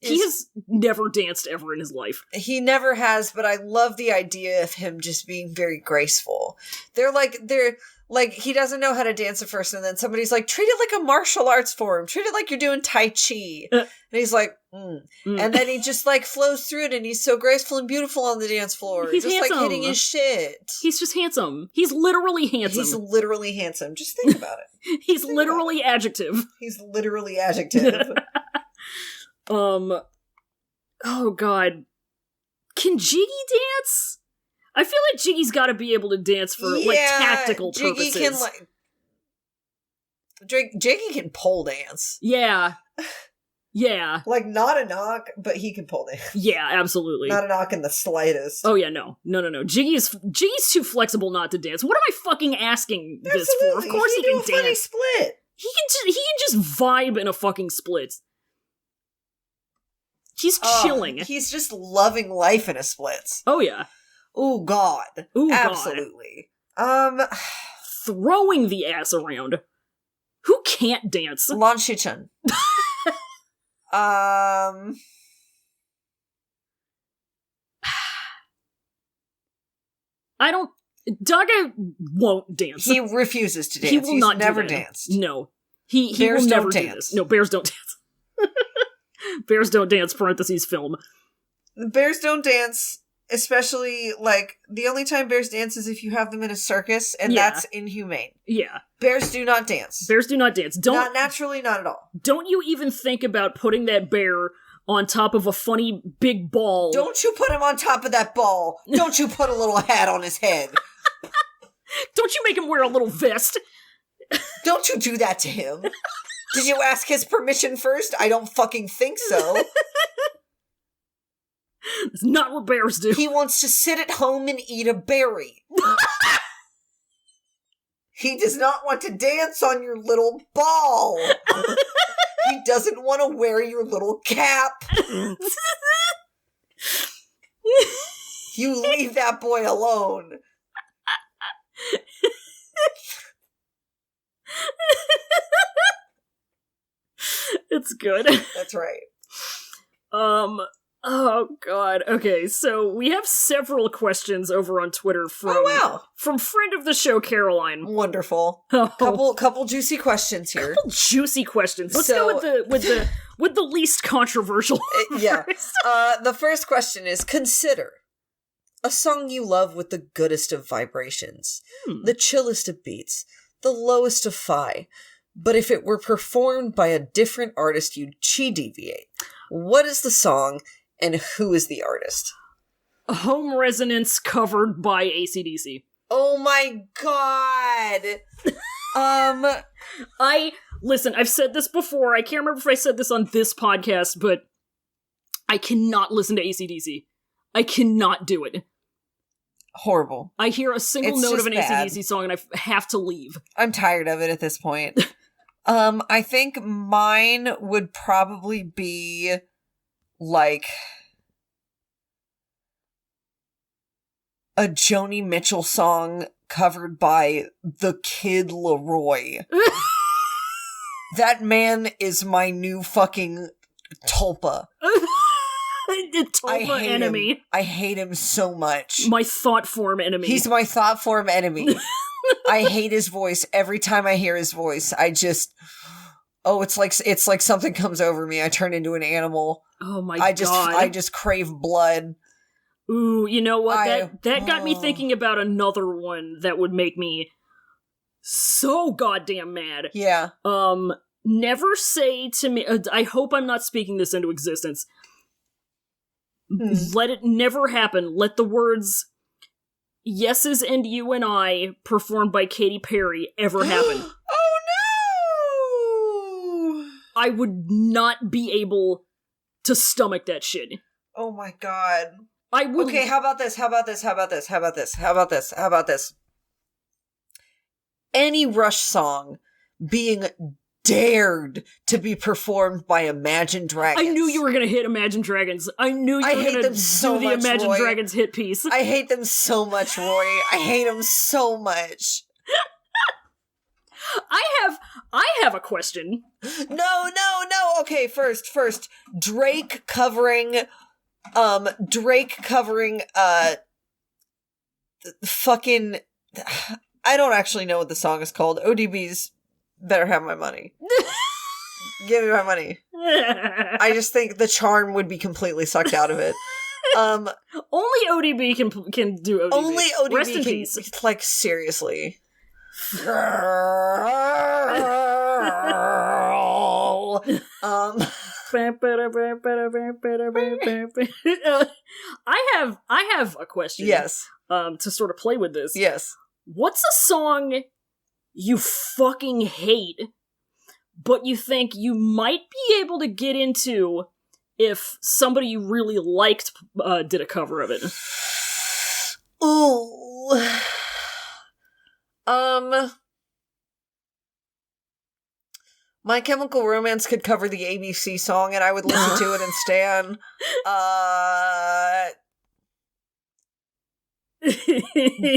He has never danced ever in his life. He never has, but I love the idea of him just being very graceful. They're like, he doesn't know how to dance at first, and then somebody's like, treat it like a martial arts form. Treat it like you're doing Tai Chi. And he's like, And then he just, like, flows through it, and he's so graceful and beautiful on the dance floor. He's just, handsome. like, hitting his shit. He's just handsome. He's literally handsome. He's literally handsome. Just think about it. He's literally adjective. He's literally adjective. Oh god. Can Jiggy dance? I feel like Jiggy's gotta be able to dance for, like, tactical purposes. Jiggy can, like... Jiggy can pole dance. Yeah. Yeah. Like, not a knock, but he can pole dance. Yeah, absolutely. Not a knock in the slightest. Oh yeah, no. Jiggy's too flexible not to dance. What am I fucking asking this for? Of course he can dance. Funny split. He can just vibe in a fucking split. He's chilling. He's just loving life in a splits. Oh yeah. Oh god. Ooh, absolutely. God. Throwing the ass around. Who can't dance? Lan Shichen. Daga won't dance. He refuses to dance. He will not never do that. danced. No. He will never do this. No, bears don't dance. Bears don't dance, parentheses, film. Bears don't dance, especially, like, the only time bears dance is if you have them in a circus, and that's inhumane. Yeah. Bears do not dance. Bears do not dance. Not naturally, not at all. Don't you even think about putting that bear on top of a funny big ball. Don't you put him on top of that ball. Don't you put a little hat on his head. Don't you make him wear a little vest. Don't you do that to him. Did you ask his permission first? I don't fucking think so. It's not what bears do. He wants to sit at home and eat a berry. He does not want to dance on your little ball. He doesn't want to wear your little cap. You leave that boy alone. It's good. That's right. Oh god. Okay, so we have several questions over on Twitter from from friend of the show Caroline. Wonderful. Couple juicy questions here. Couple juicy questions. Let's go with the least controversial. Yeah. The first question is: consider a song you love with the goodest of vibrations, the chillest of beats, the lowest of fi. But if it were performed by a different artist, you'd chi deviate. What is the song, and who is the artist? Home Resonance covered by AC/DC. Oh my god! Listen, I've said this before, I can't remember if I said this on this podcast, but I cannot listen to AC/DC. I cannot do it. Horrible. I hear a single note of an AC/DC song and I have to leave. I'm tired of it at this point. I think mine would probably be, like, a Joni Mitchell song covered by the Kid Laroi. That man is my new fucking tulpa. The tulpa enemy. I hate him so much. My thought form enemy. He's my thought form enemy. I hate his voice. Every time I hear his voice, I just... Oh, it's like something comes over me. I turn into an animal. Oh my god. I just crave blood. Ooh, you know what? That got me thinking about another one that would make me so goddamn mad. Yeah. never say to me, I hope I'm not speaking this into existence. Let it never happen. Let the words "Yeses and You and I" performed by Katy Perry ever happen. Oh no! I would not be able to stomach that shit. Oh my god. I would. Okay, how about this? Any Rush song being dared to be performed by Imagine Dragons. I knew you were gonna hit Imagine Dragons. I knew you were gonna do the Imagine Roy. Dragons hit piece. I hate them so much, Roy. I hate them so much. I have a question. No. Okay, first. Drake covering fucking, I don't actually know what the song is called. ODB's better have my money. Give me my money. I just think the charm would be completely sucked out of it. Only ODB can do ODB. Only ODB Rest in can, peace. like, seriously. I have a question. Yes. To sort of play with this. Yes. What's a song you fucking hate, but you think you might be able to get into if somebody you really liked did a cover of it? Ooh. My Chemical Romance could cover the ABC song and I would listen to it and stan.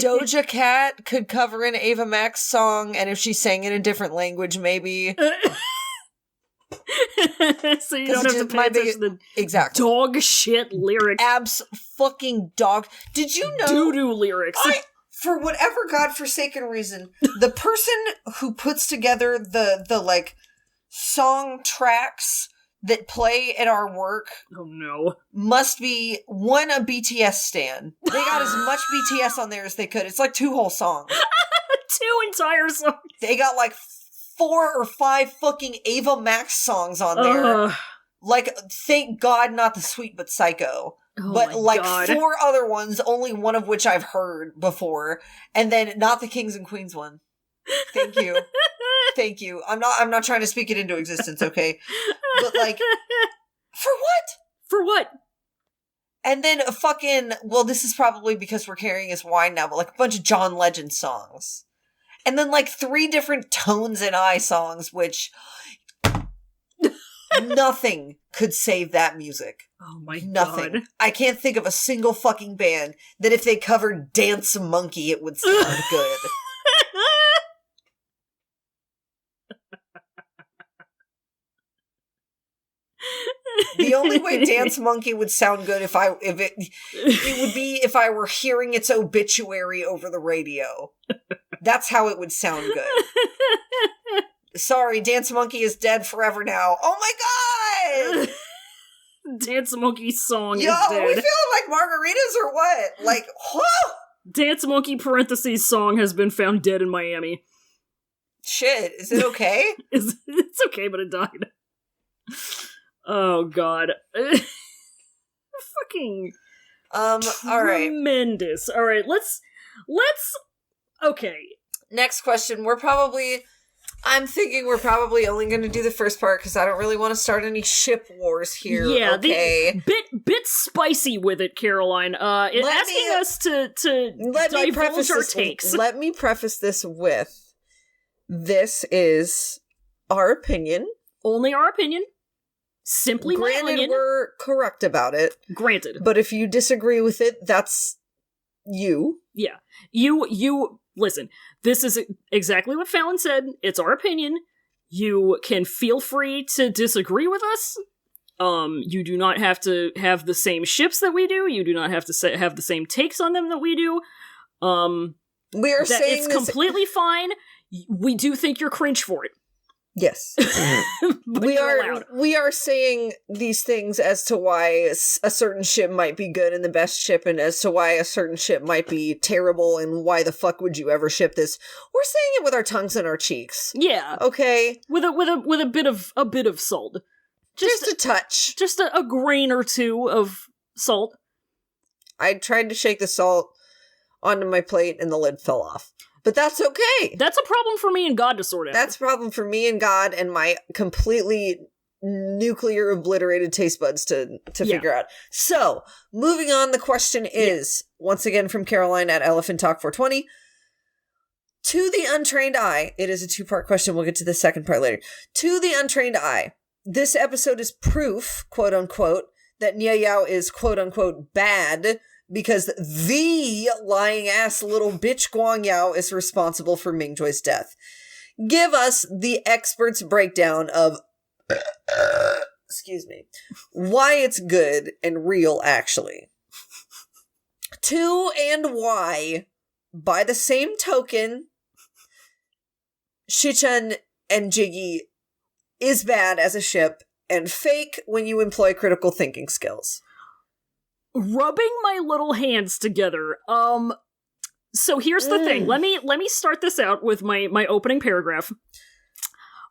Doja Cat could cover an Ava Max song, and if she sang in a different language, maybe. So you don't have to pay attention to the dog shit lyrics. Fucking dog. Did you know? Doo-doo lyrics. For whatever godforsaken reason, the person who puts together the like, song tracks that play at our work must be a BTS stan. They got as much BTS on there as they could. It's like 2 whole songs. 2 entire songs. They got like 4 or 5 fucking Ava Max songs on there. Like, thank God not The Sweet But Psycho. But like God. 4 other ones, only one of which I've heard before. And then not the Kings and Queens one. Thank you. Thank you. I'm not trying to speak it into existence, okay? But like, for what? For what? And then a fucking, well, this is probably because we're carrying his wine now, but like a bunch of John Legend songs. And then like 3 different Tones and I songs, which nothing could save that music. Oh my Nothing. God. I can't think of a single fucking band that if they covered Dance Monkey, it would sound good. The only way Dance Monkey would sound good it would be if I were hearing its obituary over the radio. That's how it would sound good. Sorry, Dance Monkey is dead forever now. Oh my God! Dance Monkey song is Yo, dead. we feeling like margaritas or what? Like, whoa! Dance Monkey parentheses song has been found dead in Miami. Shit, is it okay? It's okay, but it died. Oh God. Fucking tremendous. All right, let's okay. Next question. I'm thinking we're probably only going to do the first part because I don't really want to start any ship wars here. Yeah, okay. Bit spicy with it, Caroline. Asking us to divulge our takes. Let me preface this with, this is our opinion. Only our opinion. Simply my opinion. Granted, we're correct about it. Granted. But if you disagree with it, that's you. Yeah. You listen, this is exactly what Fallon said. It's our opinion. You can feel free to disagree with us. You do not have to have the same ships that we do. You do not have to have the same takes on them that we do. We are saying it's completely fine. We do think you're cringe for it. Yes. we are saying these things as to why a certain ship might be good and the best ship, and as to why a certain ship might be terrible, and why the fuck would you ever ship this? We're saying it with our tongues in our cheeks. Yeah. Okay. With a bit of salt. Just a touch. Just a grain or two of salt. I tried to shake the salt onto my plate and the lid fell off. But that's okay. That's a problem for me and God to sort out. That's a problem for me and God and my completely nuclear obliterated taste buds to figure out. So, moving on, the question is, once again from Caroline at Elephant Talk 420, to the untrained eye, it is a two-part question, we'll get to the second part later. To the untrained eye, this episode is proof, quote-unquote, that Nie Yao is, quote-unquote, bad, because the lying-ass little bitch Guangyao is responsible for Mingjue's death. Give us the expert's breakdown of, excuse me, why it's good and real, actually. To and why, by the same token, Shichen and Jiggy is bad as a ship and fake when you employ critical thinking skills. Rubbing my little hands together. So here's the thing. Let me start this out with my opening paragraph.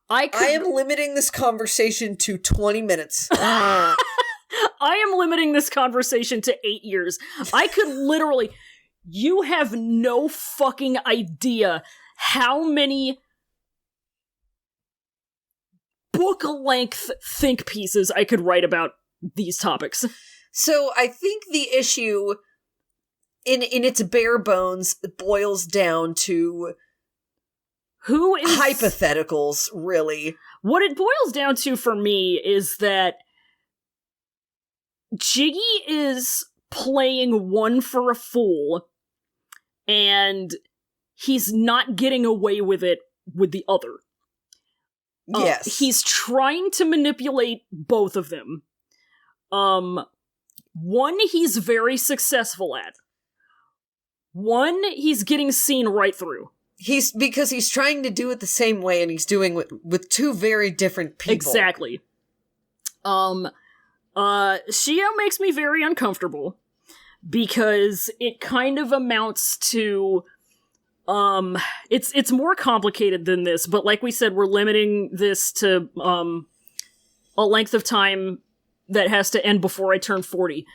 I am limiting this conversation to 20 minutes. I am limiting this conversation to 8 years. I could literally... You have no fucking idea how many book-length think pieces I could write about these topics. So I think the issue, in its bare bones, boils down to who is hypotheticals, really. What it boils down to for me is that Jiggy is playing one for a fool, and he's not getting away with it with the other. Yes. He's trying to manipulate both of them. One, he's very successful at. One, he's getting seen right through. Because he's trying to do it the same way, and he's doing it with two very different people. Exactly. Xiao makes me very uncomfortable, because it kind of amounts to, it's more complicated than this, but like we said, we're limiting this to, a length of time that has to end before I turn 40.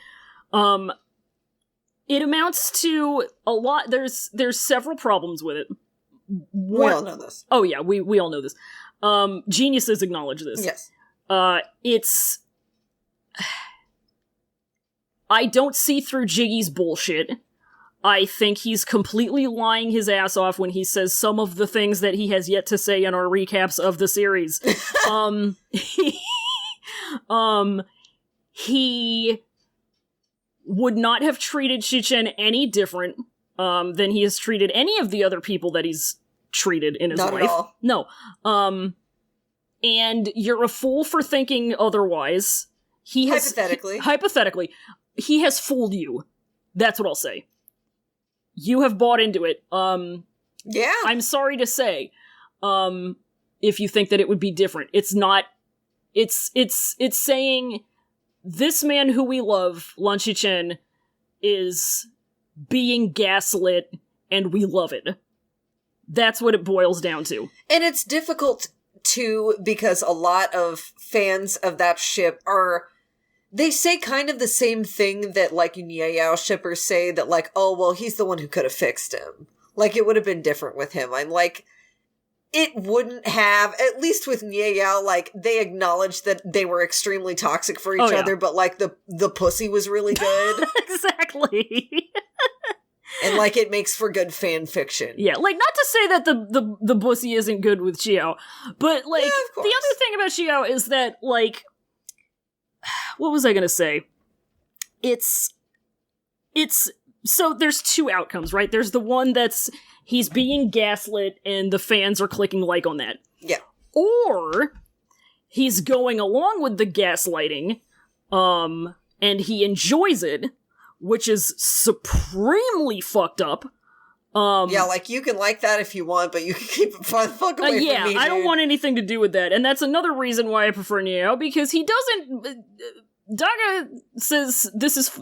It amounts to a lot. There's several problems with it. We all know this. Oh yeah, we all know this. Geniuses acknowledge this. Yes. It's... I don't see through Jiggy's bullshit. I think he's completely lying his ass off when he says some of the things that he has yet to say in our recaps of the series. He would not have treated Shichen any different than he has treated any of the other people that he's treated in his life. Not at all. No. And you're a fool for thinking otherwise. Hypothetically, he has fooled you. That's what I'll say. You have bought into it. Yeah. I'm sorry to say, if you think that it would be different. It's not. It's saying this man who we love, Lan Shichen, is being gaslit, and we love it. That's what it boils down to. And it's difficult, too, because a lot of fans of that ship they say kind of the same thing that, like, Nie Yao shippers say, that, like, oh, well, he's the one who could have fixed him. Like, it would have been different with him. I'm like, it wouldn't have, at least with Nie Yao, like, they acknowledged that they were extremely toxic for each other, but, like, the pussy was really good. Exactly. And, like, it makes for good fan fiction. Yeah, like, not to say that the pussy isn't good with Xiao, but, like, the other thing about Xiao is that, like, what was I gonna say? It's, so there's two outcomes, right? There's the one that's, he's being gaslit and the fans are clicking like on that. Yeah. Or, he's going along with the gaslighting, and he enjoys it, which is supremely fucked up, Yeah, like, you can like that if you want, but you can keep it the fuck away from me, dude. I don't want anything to do with that. And that's another reason why I prefer Nie, because he doesn't... Daga says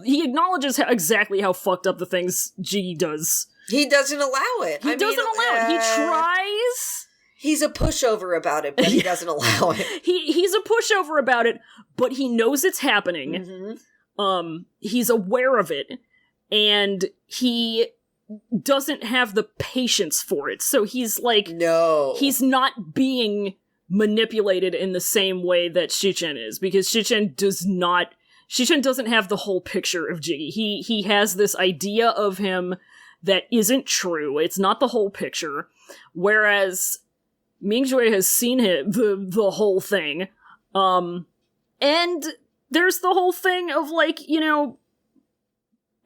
he acknowledges exactly how fucked up the things Jiggy does. He doesn't allow it. He doesn't allow it. He tries. He's a pushover about it, but he doesn't allow it. He's a pushover about it, but he knows it's happening. Mm-hmm. He's aware of it, and he doesn't have the patience for it. So he's like, no, he's not being manipulated in the same way that Shichen is, because Shichen doesn't have the whole picture of Jiggy. He has this idea of him that isn't true. It's not the whole picture. Whereas Mingjue has seen the whole thing. And there's the whole thing of, like, you know,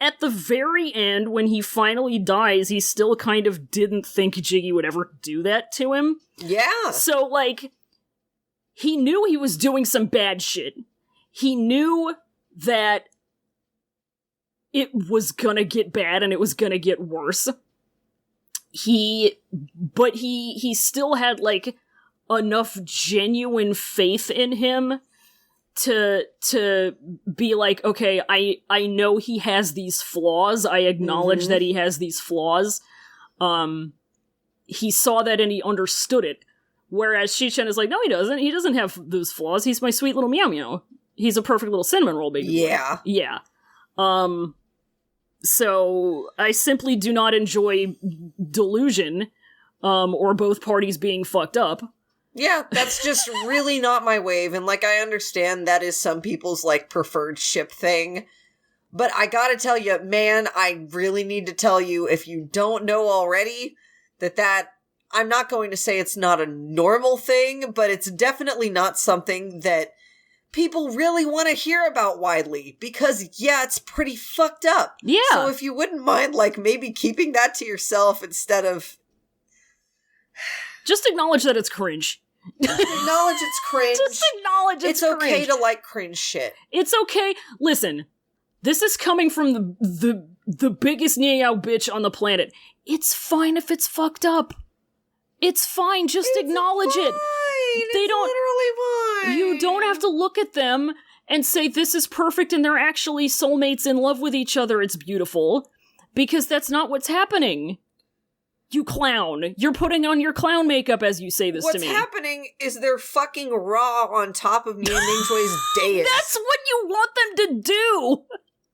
at the very end, when he finally dies, he still kind of didn't think Jiggy would ever do that to him. Yeah. So, like, he knew he was doing some bad shit. He knew that it was gonna get bad and it was gonna get worse. But he still had, like, enough genuine faith in him to be like, okay, I know he has these flaws. I acknowledge that he has these flaws. He saw that and he understood it. Whereas Shichen is like, no, he doesn't. He doesn't have those flaws. He's my sweet little meow meow. He's a perfect little cinnamon roll baby. Yeah. Boy. Yeah. So I simply do not enjoy delusion, or both parties being fucked up. Yeah, that's just really not my wave, and, like, I understand that is some people's, like, preferred ship thing, but I gotta tell you, man, I really need to tell you, if you don't know already, that I'm not going to say it's not a normal thing, but it's definitely not something that people really want to hear about widely, because, yeah, it's pretty fucked up. Yeah. So if you wouldn't mind, like, maybe keeping that to yourself instead of... Just acknowledge that it's cringe. Acknowledge it's cringe. Just acknowledge it's cringe. It's okay to like cringe shit. It's okay. Listen, this is coming from the biggest Nie bitch on the planet. It's fine if it's fucked up. It's fine. Just acknowledge it. They don't. Literally fine. You don't have to look at them and say this is perfect and they're actually soulmates in love with each other. It's beautiful, because that's not what's happening. You clown. You're putting on your clown makeup as you say this to me. What's happening is they're fucking raw on top of Nie Mingjue's dais. That's what you want them to do!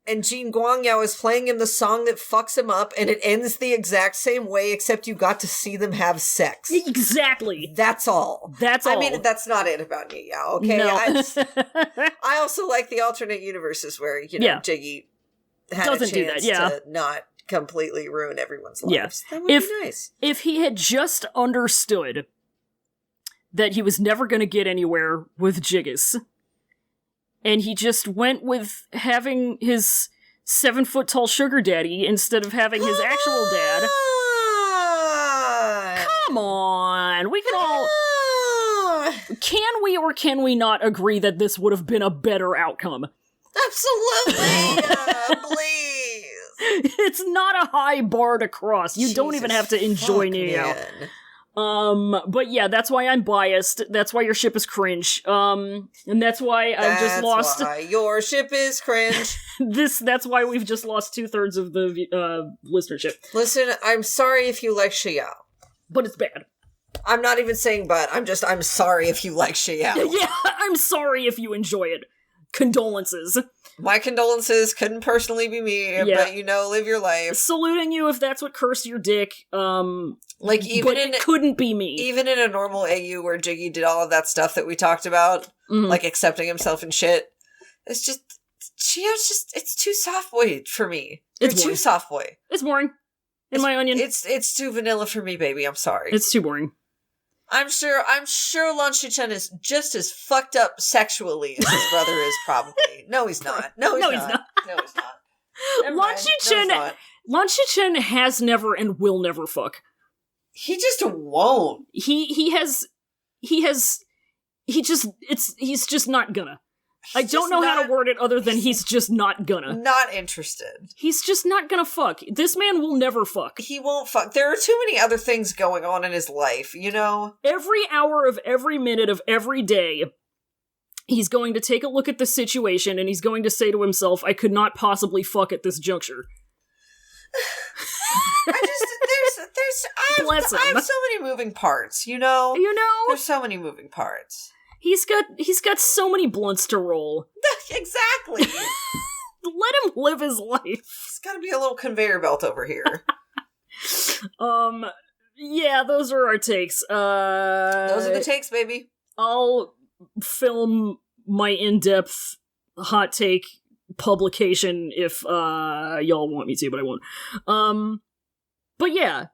And Jin Guangyao is playing him the song that fucks him up, and it ends the exact same way, except you got to see them have sex. Exactly. That's all. That's all. I mean, that's not it about Nie Yao, okay? No. I also like the alternate universes where, you know, Jiggy had doesn't a do that, chance yeah. to not completely ruin everyone's lives. Yeah. That would be nice. If he had just understood that he was never going to get anywhere with Jiggis, and he just went with having his 7-foot-tall sugar daddy instead of having his actual dad. Come on! We can all... Can we or can we not agree that this would have been a better outcome? Absolutely! Please! It's not a high bar to cross. You don't even have to enjoy Nie Yao. But yeah, that's why I'm biased. That's why your ship is cringe. And that's why I've just lost... That's why your ship is cringe. That's why we've just lost 2/3 of the listenership. Listen, I'm sorry if you like Xiao. But it's bad. I'm not even saying but. I'm sorry if you like Xiao. Yeah, I'm sorry if you enjoy it. Condolences. My condolences. Couldn't personally be me, but, you know, live your life. Saluting you if that's what cursed your dick. Like, even but it couldn't be me. Even in a normal AU where Jiggy did all of that stuff that we talked about, like accepting himself and shit, it's just, it's too soft boy for me. It's too soft boy. It's boring. My onion. It's too vanilla for me, baby. I'm sorry. It's too boring. I'm sure Lan Shichen is just as fucked up sexually as his brother is, probably. No, he's not. No, he's not. No, he's not. Lan Shichen has never and will never fuck. He just won't. He's just not gonna. I don't know how to word it other than he's just not gonna. Not interested. He's just not gonna fuck. This man will never fuck. He won't fuck. There are too many other things going on in his life, you know? Every hour of every minute of every day, he's going to take a look at the situation and he's going to say to himself, I could not possibly fuck at this juncture. I have so many moving parts, you know? There's so many moving parts. He's got so many blunts to roll. Exactly. Let him live his life. It's gotta be a little conveyor belt over here. Yeah, those are our takes. Those are the takes, baby. I'll film my in-depth hot take publication if y'all want me to, but I won't. But yeah,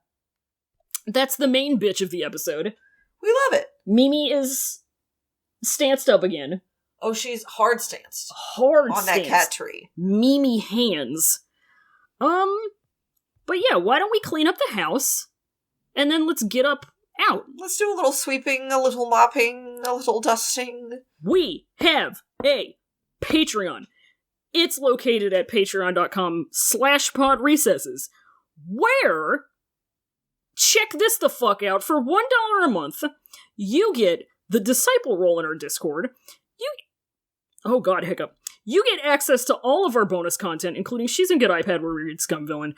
that's the main bitch of the episode. We love it. Mimi is stanced up again. Oh, she's hard stanced. Hard on stanced. that cat tree. Mimi hands. But yeah, why don't we clean up the house, and then let's get up out. Let's do a little sweeping, a little mopping, a little dusting. We have a Patreon. It's located at patreon.com/podrecesses, where, check this the fuck out, for $1 a month, you get the Disciple role in our Discord. Oh god, hiccup. You get access to all of our bonus content, including She's in Good iPad, where we read Scum Villain,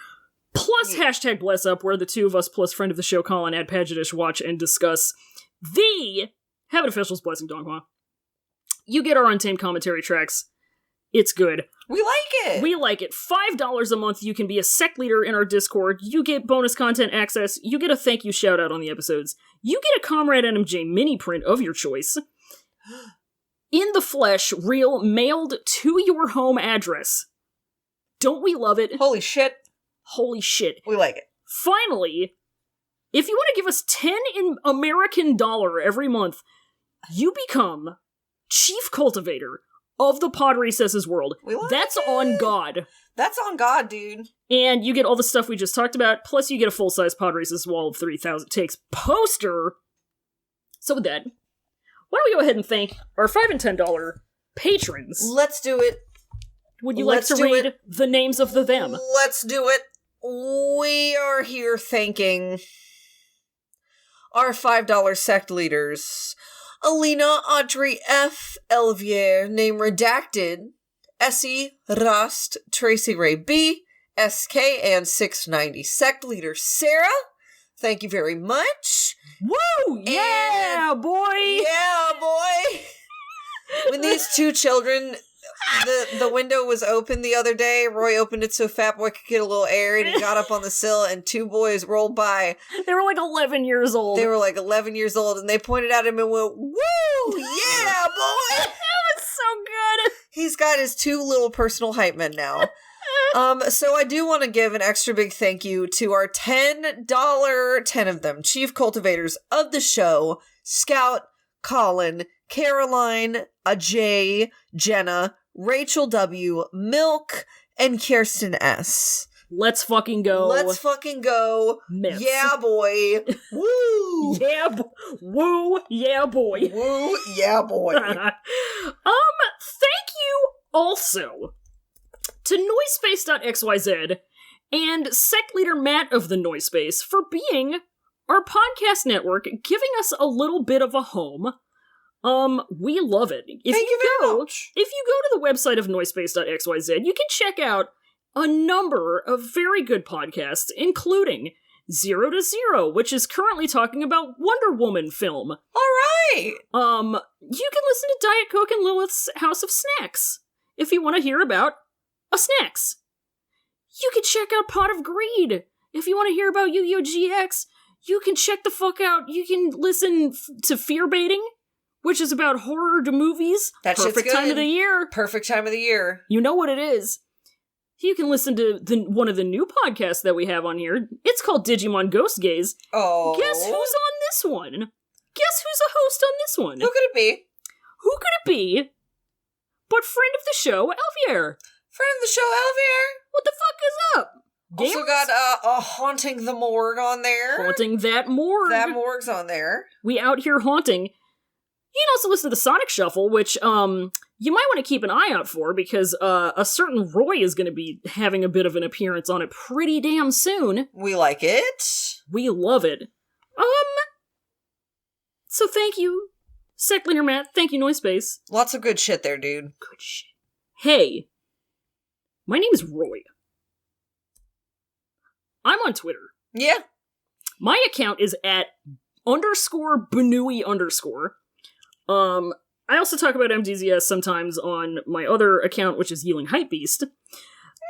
plus hashtag Bless Up, where the two of us plus friend of the show Colin Ad Pagetish watch and discuss the Heaven Official's Blessing Dogma. You get our Untamed commentary tracks. It's good. We like it! We like it. $5 a month, you can be a sect leader in our Discord. You get bonus content access. You get a thank you shout out on the episodes. You get a Comrade NMJ mini print of your choice. In the flesh, real, mailed to your home address. Don't we love it? Holy shit. Holy shit. We like it. Finally, if you want to give us 10 in American dollar every month, you become chief cultivator of the Pod Recesses world. That's on God. That's on God, dude. And you get all the stuff we just talked about, plus you get a full-size Pod Recesses Wall of 3,000 Takes poster. So with that, why don't we go ahead and thank our $5 and $10 patrons? Let's do it. Would you like to read the names of the them? Let's do it. We are here thanking our $5 sect leaders: Alina, Audrey F, Olivia, name redacted, Essie, Rast, Tracy Ray B, SK, and 690 sect leader Sarah. Thank you very much. Woo! Yeah, boy! Yeah, boy! When these two children, the window was open the other day, Roy opened it so Fat Boy could get a little air, and he got up on the sill, and two boys rolled by. They were like 11 years old. And they pointed at him and went, woo! Yeah, boy! That was so good! He's got his two little personal hype men now. So I do want to give an extra big thank you to our $10, 10 of them, chief cultivators of the show: Scout, Colin, Caroline, Ajay, Jenna, Rachel W, Milk, and Kirsten S. Let's fucking go. Let's fucking go. Myths. Yeah, boy. Woo! Woo, yeah, boy. Woo, yeah, boy. Thank you also to Noisepace.xyz and sect leader Matt of the Noisepace for being our podcast network, giving us a little bit of a home. We love it. Thank you very much. If you go to the website of Noisepace.xyz, you can check out a number of very good podcasts, including 0 to 0, which is currently talking about Wonder Woman film. All right. You can listen to Diet Coke and Lilith's House of Snacks if you want to hear about snacks. You can check out Pot of Greed if you want to hear about Yu-Gi-Oh! GX. You can check the fuck out. You can listen to Fear Baiting, which is about horror to movies. That shit's Perfect time of the year. Perfect time of the year. You know what it is. You can listen to one of the new podcasts that we have on here. It's called Digimon Ghost Gaze. Oh. Guess who's on this one? Guess who's a host on this one? Who could it be? Who could it be but friend of the show, Elvier? Friend of the show, Elvier? What the fuck is up? Also got Haunting the Morgue on there. Haunting that morgue. That morgue's on there. We out here haunting. You can also listen to the Sonic Shuffle, which you might want to keep an eye out for, because a certain Roy is going to be having a bit of an appearance on it pretty damn soon. We like it. We love it. So thank you, Secleaner Matt. Thank you, Noisepace. Lots of good shit there, dude. Good shit. Hey, my name is Roy. I'm on Twitter. Yeah. My account is at _Benui_. I also talk about MDZS sometimes on my other account, which is Yeeling Hypebeast.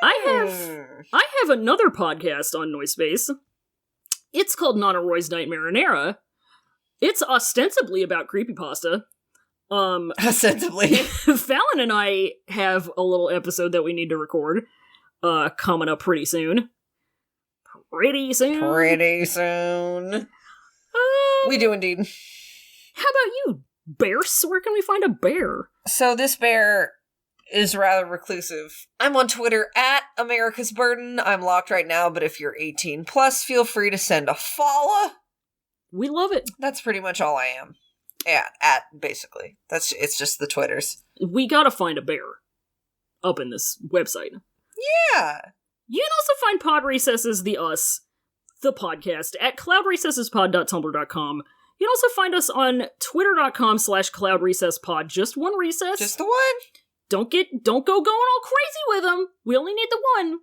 I have another podcast on Noisepace. It's called Nana Roy's Night Marinara. It's ostensibly about creepypasta. Ostensibly. Fallon and I have a little episode that we need to record, coming up pretty soon. Pretty soon. We do indeed. How about you, Bears? Where can we find a bear? So this bear is rather reclusive. I'm on Twitter at America's Burden. I'm locked right now, but if you're 18 plus, feel free to send a follow. We love it. That's pretty much all I am. At basically. It's just the Twitters. We gotta find a bear up in this website. Yeah. You can also find Pod Recesses, the podcast, at cloudrecessespod.tumblr.com. You can also find us on twitter.com/cloudrecesspod. Just one recess. Just the one. Don't go going all crazy with them. We only need the one.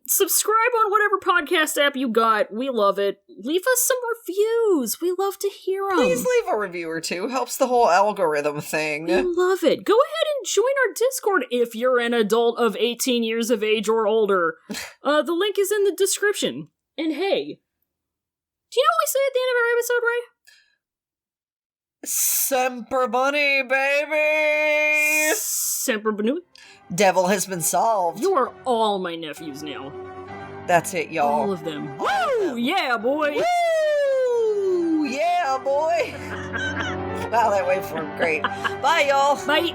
Subscribe on whatever podcast app you got. We love it. Leave us some reviews. We love to hear them. Please leave a review or two. Helps the whole algorithm thing. We love it. Go ahead and join our Discord if you're an adult of 18 years of age or older. The link is in the description. And hey, do you know what we say at the end of our episode, Ray? Semper Bunny, baby! Semper Benui. Devil has been solved. You are all my nephews now. That's it, y'all. All of them. Woo! Yeah, boy! Woo! Yeah, boy! Wow, that waveform, great. Bye, y'all! Bye!